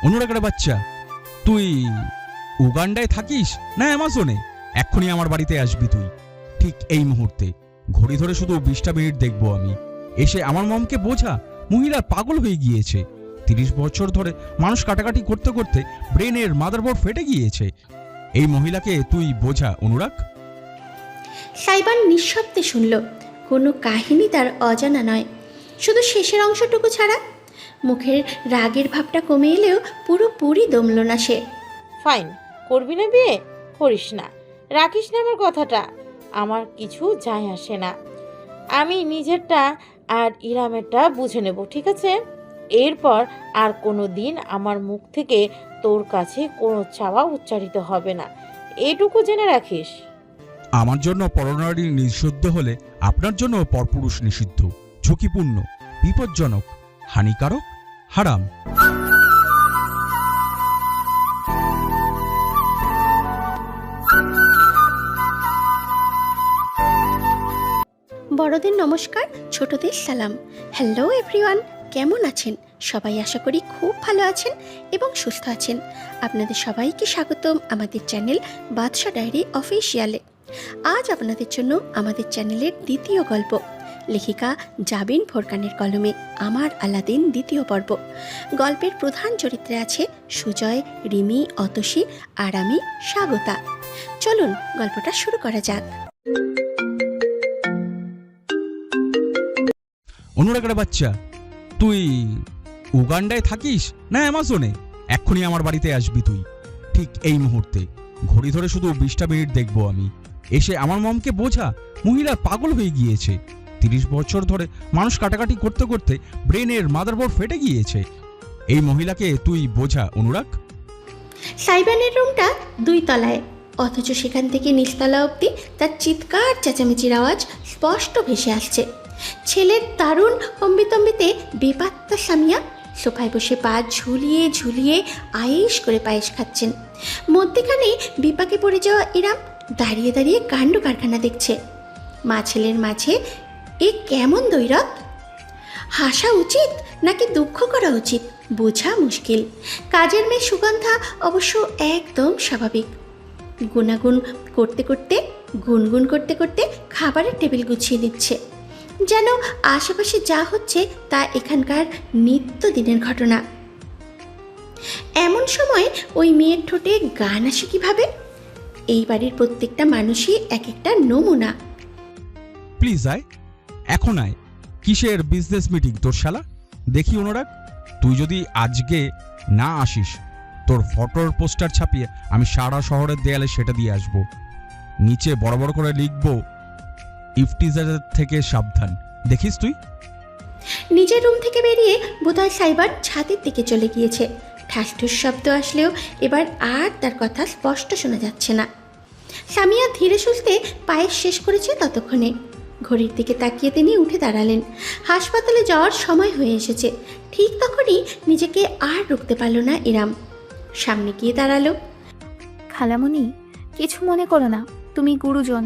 অনুরাগের বাচ্চা, তুই উগান্ডায় থাকিস না অ্যামাজনে? এক্ষুনি আমার বাড়িতে আসবি তুই, ঠিক এই মুহূর্তে। ঘড়ি ধরে শুধু 20টা মিনিট দেখবো আমি। এসে আমার মমকে বোঝা, মহিলা পাগল হয়ে গিয়েছে। 30 বছর ধরে মানুষ কাটাকাটি করতে করতে ব্রেনের মাদারবোর্ড ফেটে গিয়েছে। এই মহিলাকে তুই বোঝা অনুরাগ। সাইবান নিঃশব্দে শুনল। কোনো কাহিনী তার অজানা নয়, শুধু শেষের অংশটুকু ছাড়া। মুখের রাগের ভাবটা কমে এলেও পুরোপুরি দমল না সে। ফাইন, করবি না বিয়ে? করিস না, রাখিস না আমার কথাটা। আমার কিছু যায় আসে না, আমি নিজেরটা আর ইরামেরটা বুঝে নেব, ঠিক আছে? এরপর আর কোনো দিন আমার মুখ থেকে তোর কাছে কোনো চাওয়া উচ্চারিত হবে না, এটুকু জেনে রাখিস। আমার জন্য পরনারী নিষিদ্ধ হলে আপনার জন্য পরপুরুষ নিষিদ্ধ। ঝুঁকিপূর্ণ, বিপজ্জনক, হানিকারক, হারাম। বড়দের নমস্কার, ছোটদের সালাম। হ্যালো এভরিওয়ান, কেমন আছেন সবাই? আশা করি খুব ভালো আছেন এবং সুস্থ আছেন। আপনাদের সবাইকে স্বাগতম আমাদের চ্যানেল বাদশা ডায়েরি অফিসিয়ালে। আজ আপনাদের জন্য আমাদের চ্যানেলের দ্বিতীয় গল্প, লেখিকা জাবিন ফোরকানের কলমে আমার আলাদিন দ্বিতীয় পর্ব। গল্পের প্রধান চরিত্রে আছে সুজয়, রিমি, অতসী আর আমি স্বাগতা। চলুন গল্পটা শুরু করা যাক। অনুরাগের বাচ্চা, তুই উগান্ডায় থাকিস না অ্যামাজনে? এক্ষুনি আমার বাড়িতে আসবি তুই, ঠিক এই মুহূর্তে। ঘড়ি ধরে শুধু 20টা মিনিট দেখবো আমি। এসে আমার মমকে বোঝা, মহিলা পাগল হয়ে গিয়েছে। 30 বছর ধরে মানুষ কাটাকাটি করতে করতে ব্রেনের মাদারবোর্ড ফেটে গিয়েছে। এই মহিলাকে তুই বোঝা অনুরাগ। সাইবানের রুমটা 2 তলায়, অথচ সেখান থেকে নিচতলা অবধি তার চিৎকার চেঁচামেচির আওয়াজ স্পষ্ট ভেসে আসছে। ছেলের দারুণ অম্বিতম্বিতে বেপাত্তা সামিয়া সোফায় বসে পা ঝুলিয়ে ঝুলিয়ে আয়েশ করে পায়েস খাচ্ছেন। মধ্যেখানে বিপাকে পড়ে যাওয়া ইরাম দাঁড়িয়ে দাঁড়িয়ে কাণ্ড কারখানা দেখছে। মা ছেলের মাঝে এ কেমন দৈরত! হাসা উচিত নাকি দুঃখ করা উচিত বোঝা মুশকিল। কাজের মেয়ে সুগন্ধা অবশ্য একদম স্বাভাবিক। গুনাগুন করতে করতে গুনগুন করতে করতে খাবারের টেবিল গুছিয়ে নিচ্ছে, যেন আশেপাশে যা হচ্ছে তা এখানকার নিত্যদিনের ঘটনা। এমন সময় ওই মেয়ের ঠোঁটে গান আসে কিভাবে? এই বাড়ির প্রত্যেকটা মানুষই এক একটা নমুনা। প্লিজ আয়, এখন আয়। কিসের বিজনেস মিটিং তোর শালা? দেখি অনুরাগ, তুই যদি আজকে না আসিস, তোর ফটোর পোস্টার ছাপিয়ে আমি সারা শহরের দেয়ালে সেটা দিয়ে আসব। নিচে বড় বড় করে লিখবো, ইফটিজারের থেকে সাবধান। দেখিস তুই? নিজের রুম থেকে বেরিয়ে বোধহয় সাইবার ছাদের দিকে চলে গিয়েছে। ঠাসঠুস শব্দ আসলেও এবার আর তার কথা স্পষ্ট শোনা যাচ্ছে না। সামিয়া ধীরে সুস্থে পায়েস শেষ করেছে ততক্ষণে। ঘড়ির দিকে তাকিয়ে তিনি উঠে দাঁড়ালেন। হাসপাতালে যাওয়ার সময় হয়ে এসেছে। ঠিক তখনই নিজেকে আর রুখতে পারল না ইরাম। সামনে গিয়ে দাঁড়ালো। খালামণি, কিছু মনে করো না, তুমি গুরুজন,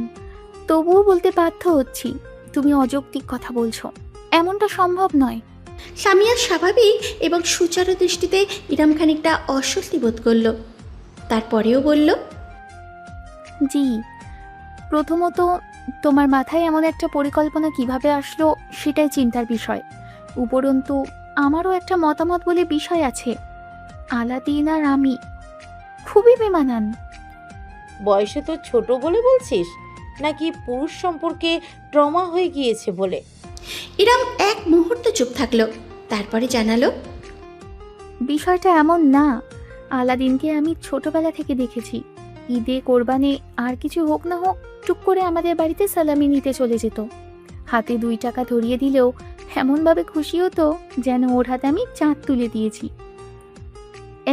তবুও বলতে বাধ্য হচ্ছি, তুমি অযৌক্তিক কথা বলছো, এমনটা সম্ভব নয়। সামিয়ার স্বাভাবিক এবং সুচারু দৃষ্টিতে ইরাম খানিকটা অস্বস্তি বোধ করল। তারপরেও বলল, জি, প্রথমত তোমার মাথায় এমন একটা পরিকল্পনা কিভাবে আসলো সেটাই চিন্তার বিষয়। উপরন্তু আমারও একটা মতামত বলে বিষয় আছে। আলাদিন আর আমি খুবই বেমানান। বয়সে তো ছোট বলে বলছিস, নাকি পুরুষ সম্পর্কে ট্রমা হয়ে গিয়েছে বলে? ইরাম এক মুহূর্ত চুপ থাকলো, তারপরে জানালো, বিষয়টা এমন না। আলাদিনকে আমি ছোটবেলা থেকে দেখেছি। ঈদে, কোরবানি আর কিছু হোক না হোক টুক করে আমাদের বাড়িতে সালামি নিতে চলে যেত। হাতে 2 টাকা ধরিয়ে দিলেও এমনভাবে খুশি হতো যেন ওর হাতে আমি চাঁদ তুলে দিয়েছি।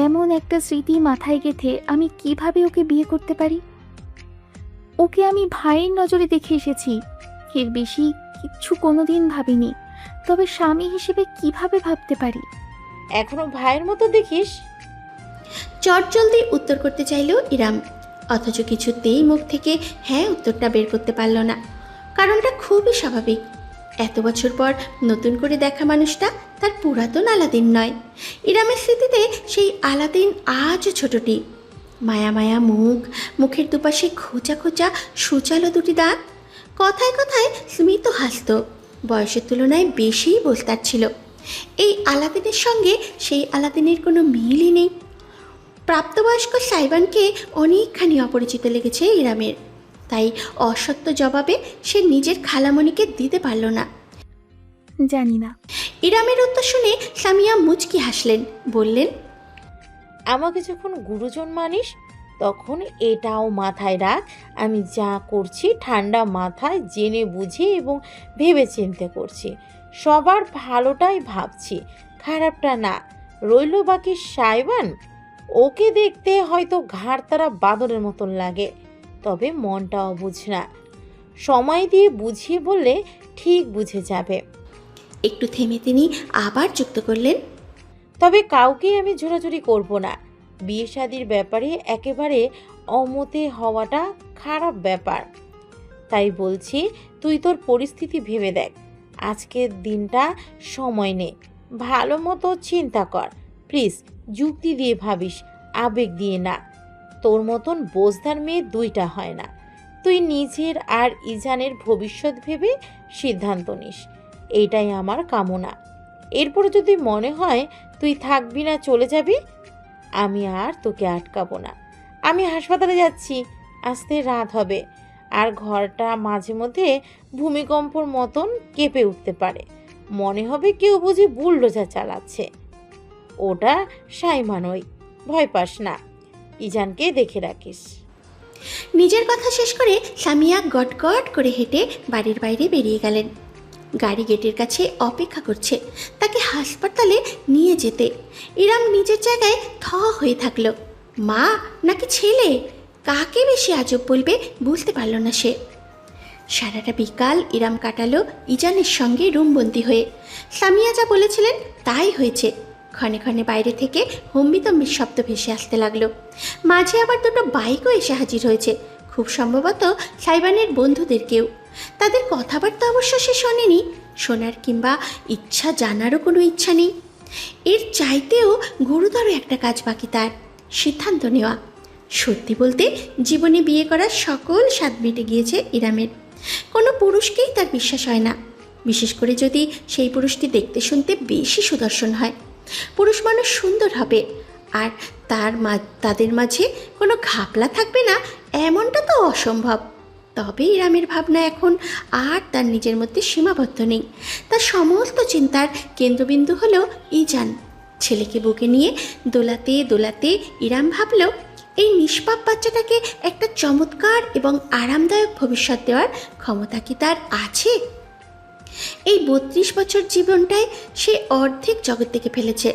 এমন একটা স্মৃতি মাথায় গেঁথে আমি কিভাবে ওকে বিয়ে করতে পারি? ওকে আমি ভাইয়ের নজরে দেখে এসেছি, এর বেশি কিচ্ছু কোনোদিন ভাবিনি। তবে স্বামী হিসেবে কিভাবে ভাবতে পারি? এখনো ভাইয়ের মতো দেখিস? চটজলদি উত্তর করতে চাইল ইরাম, অথচ কিছুতেই মুখ থেকে হ্যাঁ উত্তরটা বের করতে পারল না। কারণটা খুবই স্বাভাবিক। এত বছর পর নতুন করে দেখা মানুষটা তার পুরাতন আলাদিন নয়। ইরামের স্মৃতিতে সেই আলাদিন আজও ছোটটি, মায়া মায়া মুখ, মুখের দুপাশে খোঁচা খোঁচা সুচালো দুটি দাঁত, কথায় কথায় স্মিত হাসত, বয়সের তুলনায় বেশিই বোস্তার ছিল। এই আলাদিনের সঙ্গে সেই আলাদিনের কোনো মিলই নেই। প্রাপ্তবয়স্ক সাইবানকে অনেকখানি অপরিচিত লেগেছে ইরামের, তাই অসত্য জবাবে সে নিজের খালামণিকে দিতে পারল না। জানি না। ইরামের উত্তর শুনে সামিয়া মুচকি হাসলেন, বললেন, আমাকে যখন গুরুজন মানিস তখন এটাও মাথায় রাখ, আমি যা করছি ঠান্ডা মাথায় জেনে বুঝে এবং ভেবে চিন্তে করছি। সবার ভালোটাই ভাবছি, খারাপটা না। রইল বাকি সাইবান, ওকে দেখতে হয়তো ঘাড় তারা বাদরের মতন লাগে, তবে মনটা অবুঝ না। সময় দিয়ে বুঝিয়ে বললে ঠিক বুঝে যাবে। একটু থেমে তিনি আবার যুক্ত করলেন, তবে কাউকেই আমি জোরাজুরি করব না। বিয়ে শাদির ব্যাপারে একেবারে অমতে হওয়াটা খারাপ ব্যাপার। তাই বলছি, তুই তোর পরিস্থিতি ভেবে দেখ। আজকের দিনটা সময় নে, ভালো মতো চিন্তা কর। প্লিজ যুক্তি দিয়ে ভাবিস, আবেগ দিয়ে না। তোর মতন বোঝদার মেয়ে দুইটা হয় না। তুই নিজের আর ইজানের ভবিষ্যৎ ভেবে সিদ্ধান্ত নিস, এইটাই আমার কামনা। এরপর যদি মনে হয় তুই থাকবি না, চলে যাবি, আমি আর তোকে আটকাবো না। আমি হাসপাতালে যাচ্ছি, আসতে রাত হবে, আর ঘরটা মাঝে মধ্যে ভূমিকম্পর মতন কেঁপে উঠতে পারে। মনে হবে কেউ বুঝি বুলডোজার চালাচ্ছে। ওটা সাইমানই, ভয় পাস না। ইজানকে দেখে রাখিস। নিজের কথা শেষ করে সামিয়া গটগট করে হেঁটে বাড়ির বাইরে বেরিয়ে গেলেন। গাড়ি গেটের কাছে অপেক্ষা করছে তাকে হাসপাতালে নিয়ে যেতে। ইরাম নিজের জায়গায় থ হয়ে থাকলো। মা নাকি ছেলে, কাকে বেশি আজব বলবে বুঝতে পারল না সে। সারাটা বিকাল ইরাম কাটালো ইজানের সঙ্গে রুমবন্দি হয়ে। সামিয়া যা বলেছিলেন তাই হয়েছে। ক্ষণে ক্ষণে বাইরে থেকে হম্বিতম্বির শব্দ ভেসে আসতে লাগলো। মাঝে আবার দুটো বাইকও এসে হাজির হয়েছে, খুব সম্ভবত সাইবানের বন্ধুদের কেউ। তাদের কথাবার্তা অবশ্য সে শোনেনি, শোনার কিংবা ইচ্ছা জানারও কোনো ইচ্ছা নেই। এর চাইতেও গুরুতর একটা কাজ বাকি তার, সিদ্ধান্ত নেওয়া। সত্যি বলতে জীবনে বিয়ে করার সকল স্বাদ মিটে গিয়েছে ইরামের। কোনো পুরুষকেই তার বিশ্বাস হয় না, বিশেষ করে যদি সেই পুরুষটি দেখতে শুনতে বেশি সুদর্শন হয়। পুরুষ মানুষ সুন্দর হবে, আর তাদের মাঝে কোনো ঘাপলা থাকবে না এমনটা তো অসম্ভব। তবে ইরামের ভাবনা এখন আর তার নিজের মধ্যে সীমাবদ্ধ নেই। তার সমস্ত চিন্তার কেন্দ্রবিন্দু হলো ইজান। ছেলেকে বুকে নিয়ে দোলাতে দোলাতে ইরাম ভাবল, এই নিষ্পাপ বাচ্চাটাকে একটা চমৎকার এবং আরামদায়ক ভবিষ্যৎ দেওয়ার ক্ষমতা কি তার আছে? এই 32 বছর জীবনটায় সে অর্ধেক জগৎ থেকে ফেলেছে।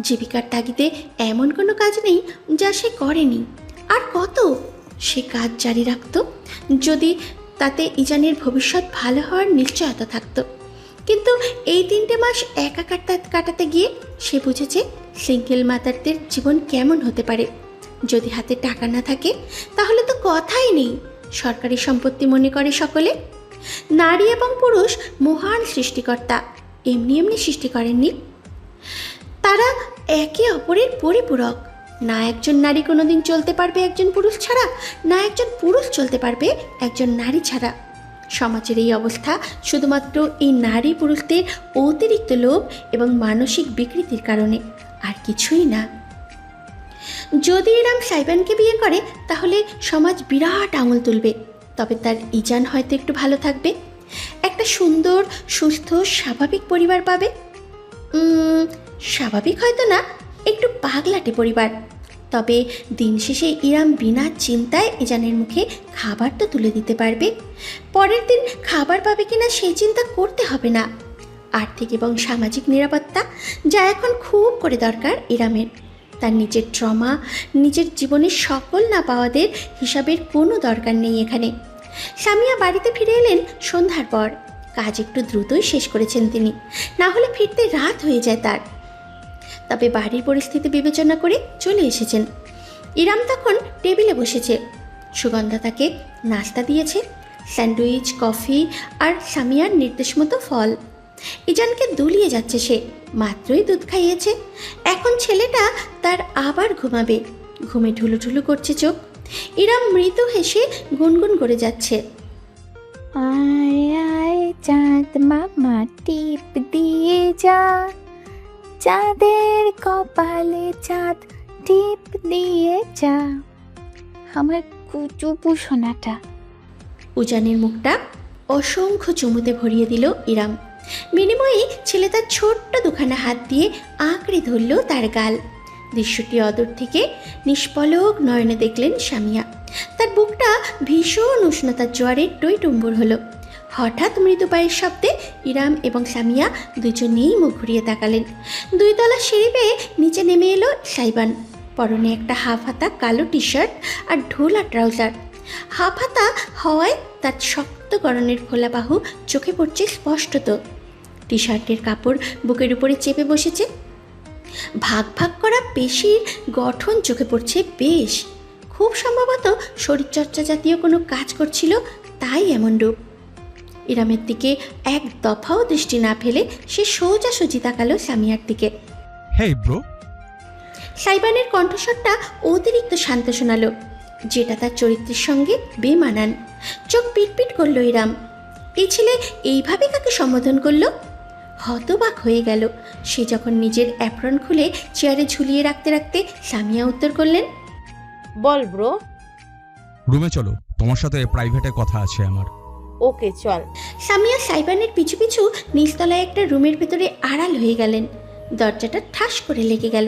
জীবিকার তাগিদে এমন কোনো কাজ নেই যা সে করেনি। আর কত সে কাজ জারি রাখত যদি তাতে ইজানের ভবিষ্যৎ ভালো হওয়ার নিশ্চয়তা থাকত। কিন্তু এই 3টে মাস একা কাটাতে গিয়ে সে বুঝেছে সিঙ্গেল মাতারদের জীবন কেমন হতে পারে। যদি হাতে টাকা না থাকে তাহলে তো কথাই নেই, সরকারি সম্পত্তি মনে করে সকলে। নারী এবং পুরুষ মহান সৃষ্টিকর্তা এমনি এমনি সৃষ্টি করেননি, তারা একে অপরের পরিপূরক। না একজন নারী কোনোদিন চলতে পারবে একজন পুরুষ ছাড়া, না একজন পুরুষ চলতে পারবে একজন নারী ছাড়া। সমাজের এই অবস্থা শুধুমাত্র এই নারী পুরুষদের অতিরিক্ত লোভ এবং মানসিক বিকৃতির কারণে, আর কিছুই না। যদি ইরাম সাইবানকে বিয়ে করে তাহলে সমাজ বিরাট আঙুল তুলবে, তবে তার ইজান হয়তো একটু ভালো থাকবে, একটা সুন্দর সুস্থ স্বাভাবিক পরিবার পাবে। স্বাভাবিক হয়তো না, একটু পাগলাটে পরিবার। তবে দিন শেষে ইরাম বিনা চিন্তায় ইজানের মুখে খাবার তো তুলে দিতে পারবে। পরের দিন খাবার পাবে কিনা সেই চিন্তা করতে হবে না। আর্থিক এবং সামাজিক নিরাপত্তা, যা এখন খুব করে দরকার ইরামের। তার নিজের ট্রমা, নিজের জীবনের সকল না পাওয়াদের হিসাবের কোনো দরকার নেই এখানে। সামিয়া বাড়িতে ফিরে এলেন সন্ধ্যার পর। কাজ একটু দ্রুতই শেষ করেছেন তিনি, না হলে ফিরতে রাত হয়ে যায় তার। তবে বাড়ির পরিস্থিতি বিবেচনা করে চলে এসেছেন। ইরাম তখন টেবিলে বসেছে। সুগন্ধা তাকে নাস্তা দিয়েছে, স্যান্ডউইচ, কফি আর সামিয়ার নির্দেশ মতো ফল। ইজানকে দুলিয়ে যাচ্ছে সে, মাত্রই দুধ খাইয়েছে। এখন ছেলেটা তার আবার ঘুমাবে। ঘুমে ঢুলুঢুলু করছে চোখ। ইরাম মৃদু হেসে গুনগুন করে যাচ্ছে। আয় আয় চাঁদ মামা টিপ দিয়ে যা, চাঁদের কপালে চাঁদ টিপ দিয়ে যা, আমার কুচুপু সোনাটা। উজানের মুখটা অসংখ্য চুমুতে ভরিয়ে দিল ইরাম। বিনিময়ে ছেলে তার ছোট্ট দুখানা হাত দিয়ে আঁকড়ে ধরল তার গাল। দৃশ্যটি অদূর থেকে নিষ্পলক নয়নে দেখলেন সামিয়া। তার বুকটা ভীষণ উষ্ণতার জোয়ারে টইটুম্বুর হলো। হঠাৎ মৃদু পায়ের শব্দে ইরাম এবং সামিয়া দুজনেই মুখ ঘুরিয়ে তাকালেন। 2 তলা সিঁড়ি বেয়ে নিচে নেমে এলো সাইবান। পরনে একটা হাফ হাতা কালো টি শার্ট আর ঢোলা ট্রাউজার। হাফ হাতা হওয়ায় তার শক্ত গরনের খোলা বাহু চোখে পড়ছে স্পষ্টত। টি শার্টের কাপড় বুকের উপরে চেপে বসেছে। ভাগ ভাগ করা পেশির গঠন চোখে পড়ছে বেশ। খুব সম্ভবত শরীরচর্চা জাতীয় কোনো কাজ করছিল, তাই এমন রূপ। ইরামের দিকে এক দফাও দৃষ্টি না ফেলে সে সোজাসুজি তাকালো সামিয়ার দিকে। Hey bro. সাইবানের কণ্ঠস্বরটা অতিরিক্ত শান্ত শোনালো, যেটা তার চরিত্রের সঙ্গে বেমানান। চোখ পিটপিট করলো ইরাম। এই ছেলে এইভাবে কাকে সম্বোধন করলো? হতবাক হয়ে গেল সে যখন নিজের অ্যাপ্রন খুলে চেয়ারে ঝুলিয়ে রাখতে রাখতে সামিয়া উত্তর করলেন, বল ব্রো। রুমে চলো, তোমার সাথে প্রাইভেটে কথা আছে আমার। ওকে চল। সামিয়া সাইবানের পিছু পিছু নিচতলায় একটা রুমের ভেতরে আড়াল হয়ে গেলেন। দরজাটা ঠাস করে লেগে গেল।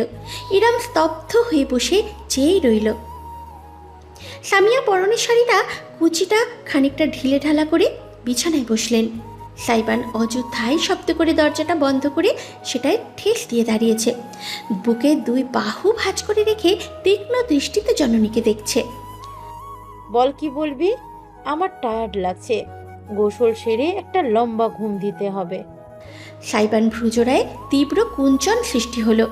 ইরাম স্তব্ধ হয়ে বসে চেয়েই রইল। সামিয়া পরনের শাড়িটা কুচিটা খানিকটা ঢিলে ঢালা করে বিছানায় বসলেন। সাইবান অযথাই শব্দ করে দরজাটা বন্ধ করে সেটায় ঠেস দিয়ে দাঁড়িয়েছে। বুকে 2 বাহু ভাঁজ করে রেখে তীক্ষ্ণ দৃষ্টিতে জননীকে দেখছে। বল কি বলবি? আমার টায়ার্ড লাগছে, গোসল সেরে একটা লম্বা ঘুম দিতে হবে। সাইবান ভ্রুজোড়ায় তীব্র কুঞ্চন সৃষ্টি হলো।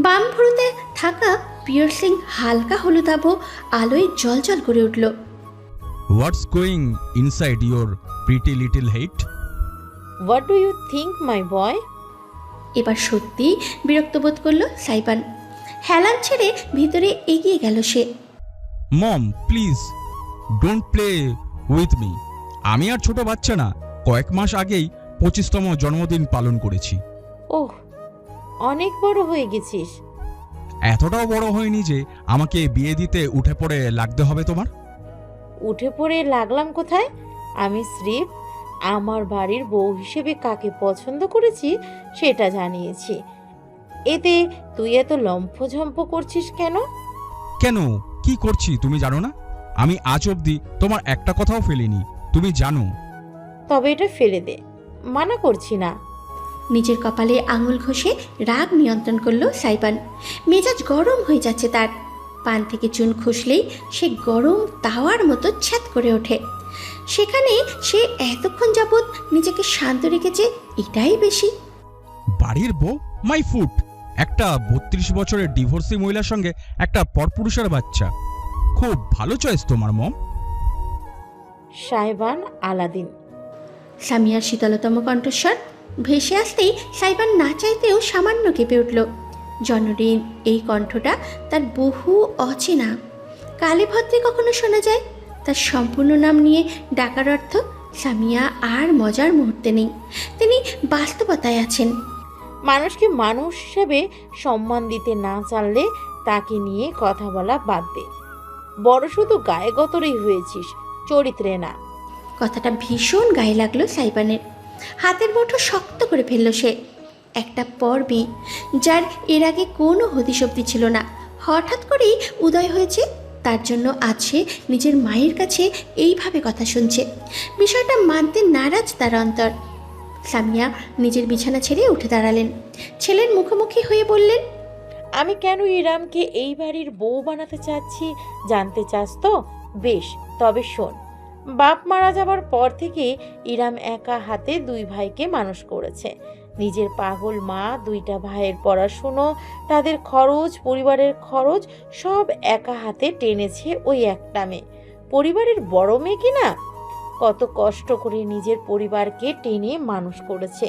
বাম ভ্রুতে থাকা পিয়ার্সিং হালকা হলুদাভ আলোয় জলজল করে উঠল। What's going inside your pretty little heart? What do you think my boy? এবার সত্যিই বিরক্ত বোধ করল সাইবান। হেলান ছেড়ে ভিতরে এগিয়ে গেল সে। Mom please don't play with me. আমি আর ছোট বাচ্চা না, কয়েক মাস আগেই 25তম জন্মদিন পালন করেছি। ওহ, অনেক বড় হয়ে গেছিস। এতটাও বড় হয়নি যে আমাকে বিয়ে দিতে উঠে পড়ে লাগতে হবে তোমার। উঠে পড়ে লাগলাম কোথায়? আমি স্রেফ আমার বাড়ির বউ হিসেবে কাকে পছন্দ করেছি সেটা জানিয়েছি। এতে তুই এত লম্ফঝম্প করছিস কেন? কেন, কি করছি তুমি জানো না? আমি আজ অবধি তোমার একটা কথাও ফেলিনি, তুমি জানো। তবে এটা ফেলে দে, মানা করছি না। নিজের কপালে আঙুল ঘষে রাগ নিয়ন্ত্রণ করল সাইবান। মেজাজ গরম হয়ে যাচ্ছে তার। পান থেকে চুন খসলেই সে গরম তাওয়ার মতো ছ্যাত করে ওঠে। সেখানে সে এতক্ষণ যাবৎ নিজেকে শান্ত রেখেছে, এটাই বেশি। বাড়ির বউ মাই ফুট, একটা 32 বছরের ডিভোর্সি মহিলার সঙ্গে একটা পরপুরুষের বাচ্চা। খুব ভালো চয়েস তোমার মম। সাইবান আলাদিন। সামিয়ার শীতলতম কণ্ঠস্বর ভেসে আসতেই সাইবান না চাইতেও সামান্য কেঁপে উঠল। জননীর এই কণ্ঠটা তার বহু অচেনা। কালে ভদ্রে কখনো শোনা যায়। তার সম্পূর্ণ নাম নিয়ে ডাকার অর্থ সামিয়া আর মজার মুহূর্তে নেই, তিনি বাস্তবতায় আছেন। মানুষকে মানুষ হিসেবে সম্মান দিতে না জানলে তাকে নিয়ে কথা বলা বাদ দে। বড় শুধু গায়ে গতরেই হয়েছিস, চরিত্রে না। কথাটা ভীষণ গায়ে লাগলো সাইবানের। হাতের মুঠো শক্ত করে ফেলল সে। একটা পর্বে যার এর আগে কোনো হদিশব্দি ছিল না, হঠাৎ করেই উদয় হয়েছে। তার জন্য আছে নিজের মায়ের কাছে এইভাবে কথা শুনছে। বিষয়টা মানতে নারাজ তার অন্তর। সামিয়া নিজের বিছানা ছেড়ে উঠে দাঁড়ালেন। ছেলের মুখোমুখি হয়ে বললেন, আমি কেন ইরামকে এই বাড়ির বউ বানাতে চাচ্ছি জানতে চাস তো? বেশ, তবে শোন। বাপ মারা যাবার পর থেকে ইরাম একা হাতে 2 ভাইকে মানুষ করেছে। নিজের পাগল মা, 2টা ভাইয়ের পড়াশুনো, তাদের খরচ, পরিবারের খরচ সব একা হাতে টেনেছে ওই একটা মেয়ে। পরিবারের বড় মেয়ে কি না? কত কষ্ট করে নিজের পরিবারকে টেনে মানুষ করেছে,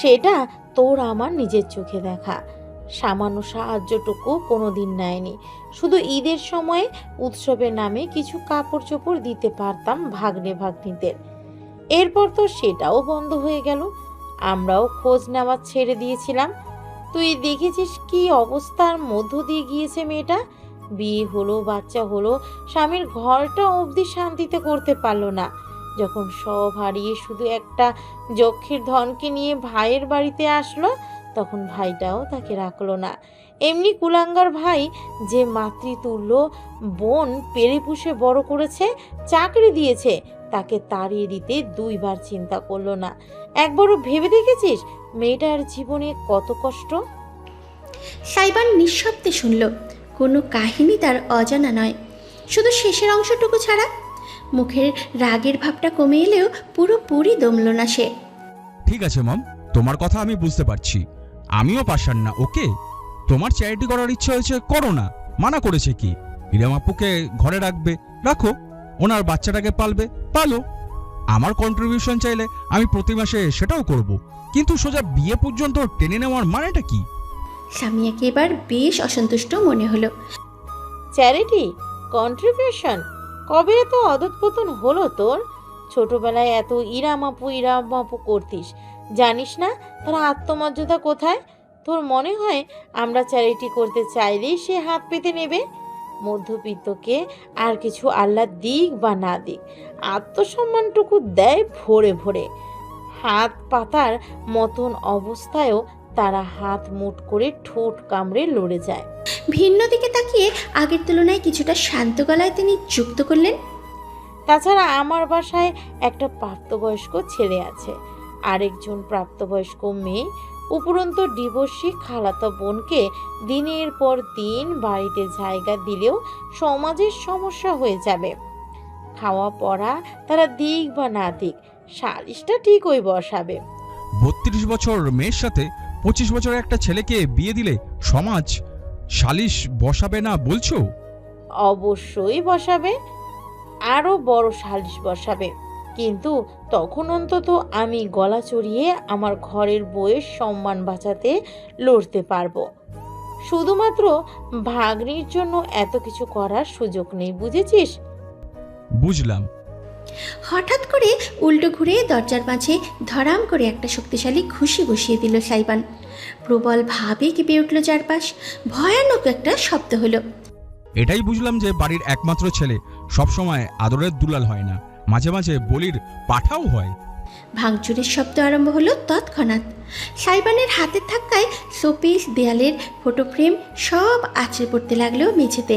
সেটা তোর আমার নিজের চোখে দেখা। সামান্য সাহায্যটুকু কোনোদিন নেয়নি। শুধু ঈদের সময় উৎসবের নামে কিছু কাপড় চোপড় দিতে পারতাম ভাগ্নে ভাগ্নিদের। এরপর তো সেটাও বন্ধ হয়ে গেল। আমরাও খোঁজ নেওয়া ছেড়ে দিয়েছিলাম। তুই দেখেছিস কি অবস্থার মধ্য দিয়ে গিয়েছে মেয়েটা। বিয়ে হলো, বাচ্চা হলো, স্বামীর ঘরটা অবধি শান্তিতে করতে পারলো না। যখন সব হারিয়ে শুধু একটা যক্ষের ধনকে নিয়ে ভাইয়ের বাড়িতে আসলো, তখন ভাইটাও তাকে রাখলো না। এমনি কুলাঙ্গার ভাই যে মাতৃতুল্য বোন পেরে পুষে বড় করেছে, চাকরি দিয়েছে, তাকে তাড়িয়ে দিতে দুইবার চিন্তা করলো না। একবারও ভেবে দেখেছিস মেয়েটার জীবনে কত কষ্ট? সাইবান নিঃশব্দে শুনল। কোনো কাহিনী তার অজানা নয়, শুধু শেষের অংশটুকু ছাড়া। মুখের রাগের ভাবটা কমে এলেও পুরোপুরি দমল না সে। ঠিক আছে মম, তোমার কথা আমি বুঝতে পারছি। আমিও পাশান না, ওকে? তোমার চ্যারিটি করার ইচ্ছা হয়েছে, করো না। মানা করেছে কি? ইরাম আপুকে ঘরে রাখবে, রাখো। ওনার বাচ্চাটাকে পালবে, পালো। আমার কন্ট্রিবিউশন চাইলে আমি প্রতি মাসে সেটাও করব, কিন্তু সোজা বিয়ে পর্যন্ত টেনে নেওয়ার মানেটা কি? সামিয়াকে এবার বেশ অসন্তুষ্ট মনে হলো। Charity contribution? কবে এত অধঃপতন হলো তোর? ছোটবেলায় এত ইরাম আপু করতিস, জানিস না তার আত্মমর্যাদা কোথায়? তোর মনে হয় আমরা চ্যারিটি করতে চাইলেই সে হাত পেতে নেবে? মধ্যবিত্তকে আর কিছু আল্লাহ দিক বা না দিক, আত্মসম্মানটুকু দেয় ভরে ভরে। হাত পাতার মতন অবস্থায়ও তারা হাত মুঠ করে ঠোঁট কামড়ে লড়ে যায়। ভিন্ন দিকে তাকিয়ে আগের তুলনায় কিছুটা শান্ত গলায় তিনি যুক্ত করলেন, তাছাড়া আমার বাসায় একটা প্রাপ্তবয়স্ক ছেলে আছে, আরেকজন প্রাপ্তবয়স্ক মেয়ে, উপরন্ত ডিভোর্সি খালাতো বোনকে দিনের পর দিন বাড়িতে জায়গা দিলেও সমাজের সমস্যা হয়ে যাবে। খাওয়া পড়া তারা দিক বা না দিক, সালিশটা ঠিক ওই বসাবে। 32 বছর মেয়ের সাথে 25 বছরের একটা ছেলেকে বিয়ে দিলে সমাজ সালিশ বসাবে না বলছো? অবশ্যই বসাবে, আরো বড় সালিশ বসাবে। কিন্তু তখন অন্তত আমি গলা চড়িয়ে আমার ঘরের বউয়ের সম্মান বাঁচাতে লড়তে পারবো। শুধুমাত্র ভাগ্নির জন্য এত কিছু করার সুযোগ নেই, বুঝেছিস? বুঝলাম। হঠাৎ করে উল্টো ঘুরে দরজার মাঝে ধরাম করে একটা শক্তিশালী ঘুষি বসিয়ে দিল সাইবান। প্রবল ভাবে কেঁপে উঠল চারপাশ। ভয়ানক একটা শব্দ হলো। এটাই বুঝলাম যে বাড়ির একমাত্র ছেলে সবসময় আদরের দুলাল হয় না, মাঝে মাঝে বলির পাঠাও হয়। ভাঙচুরের শব্দ আরম্ভ হলো তৎক্ষণাৎ। সাইবানের হাতের ধাক্কায় শোপিস, দেয়ালের ফটো ফ্রেম সব আছড়ে পড়তে লাগলো মেঝেতে।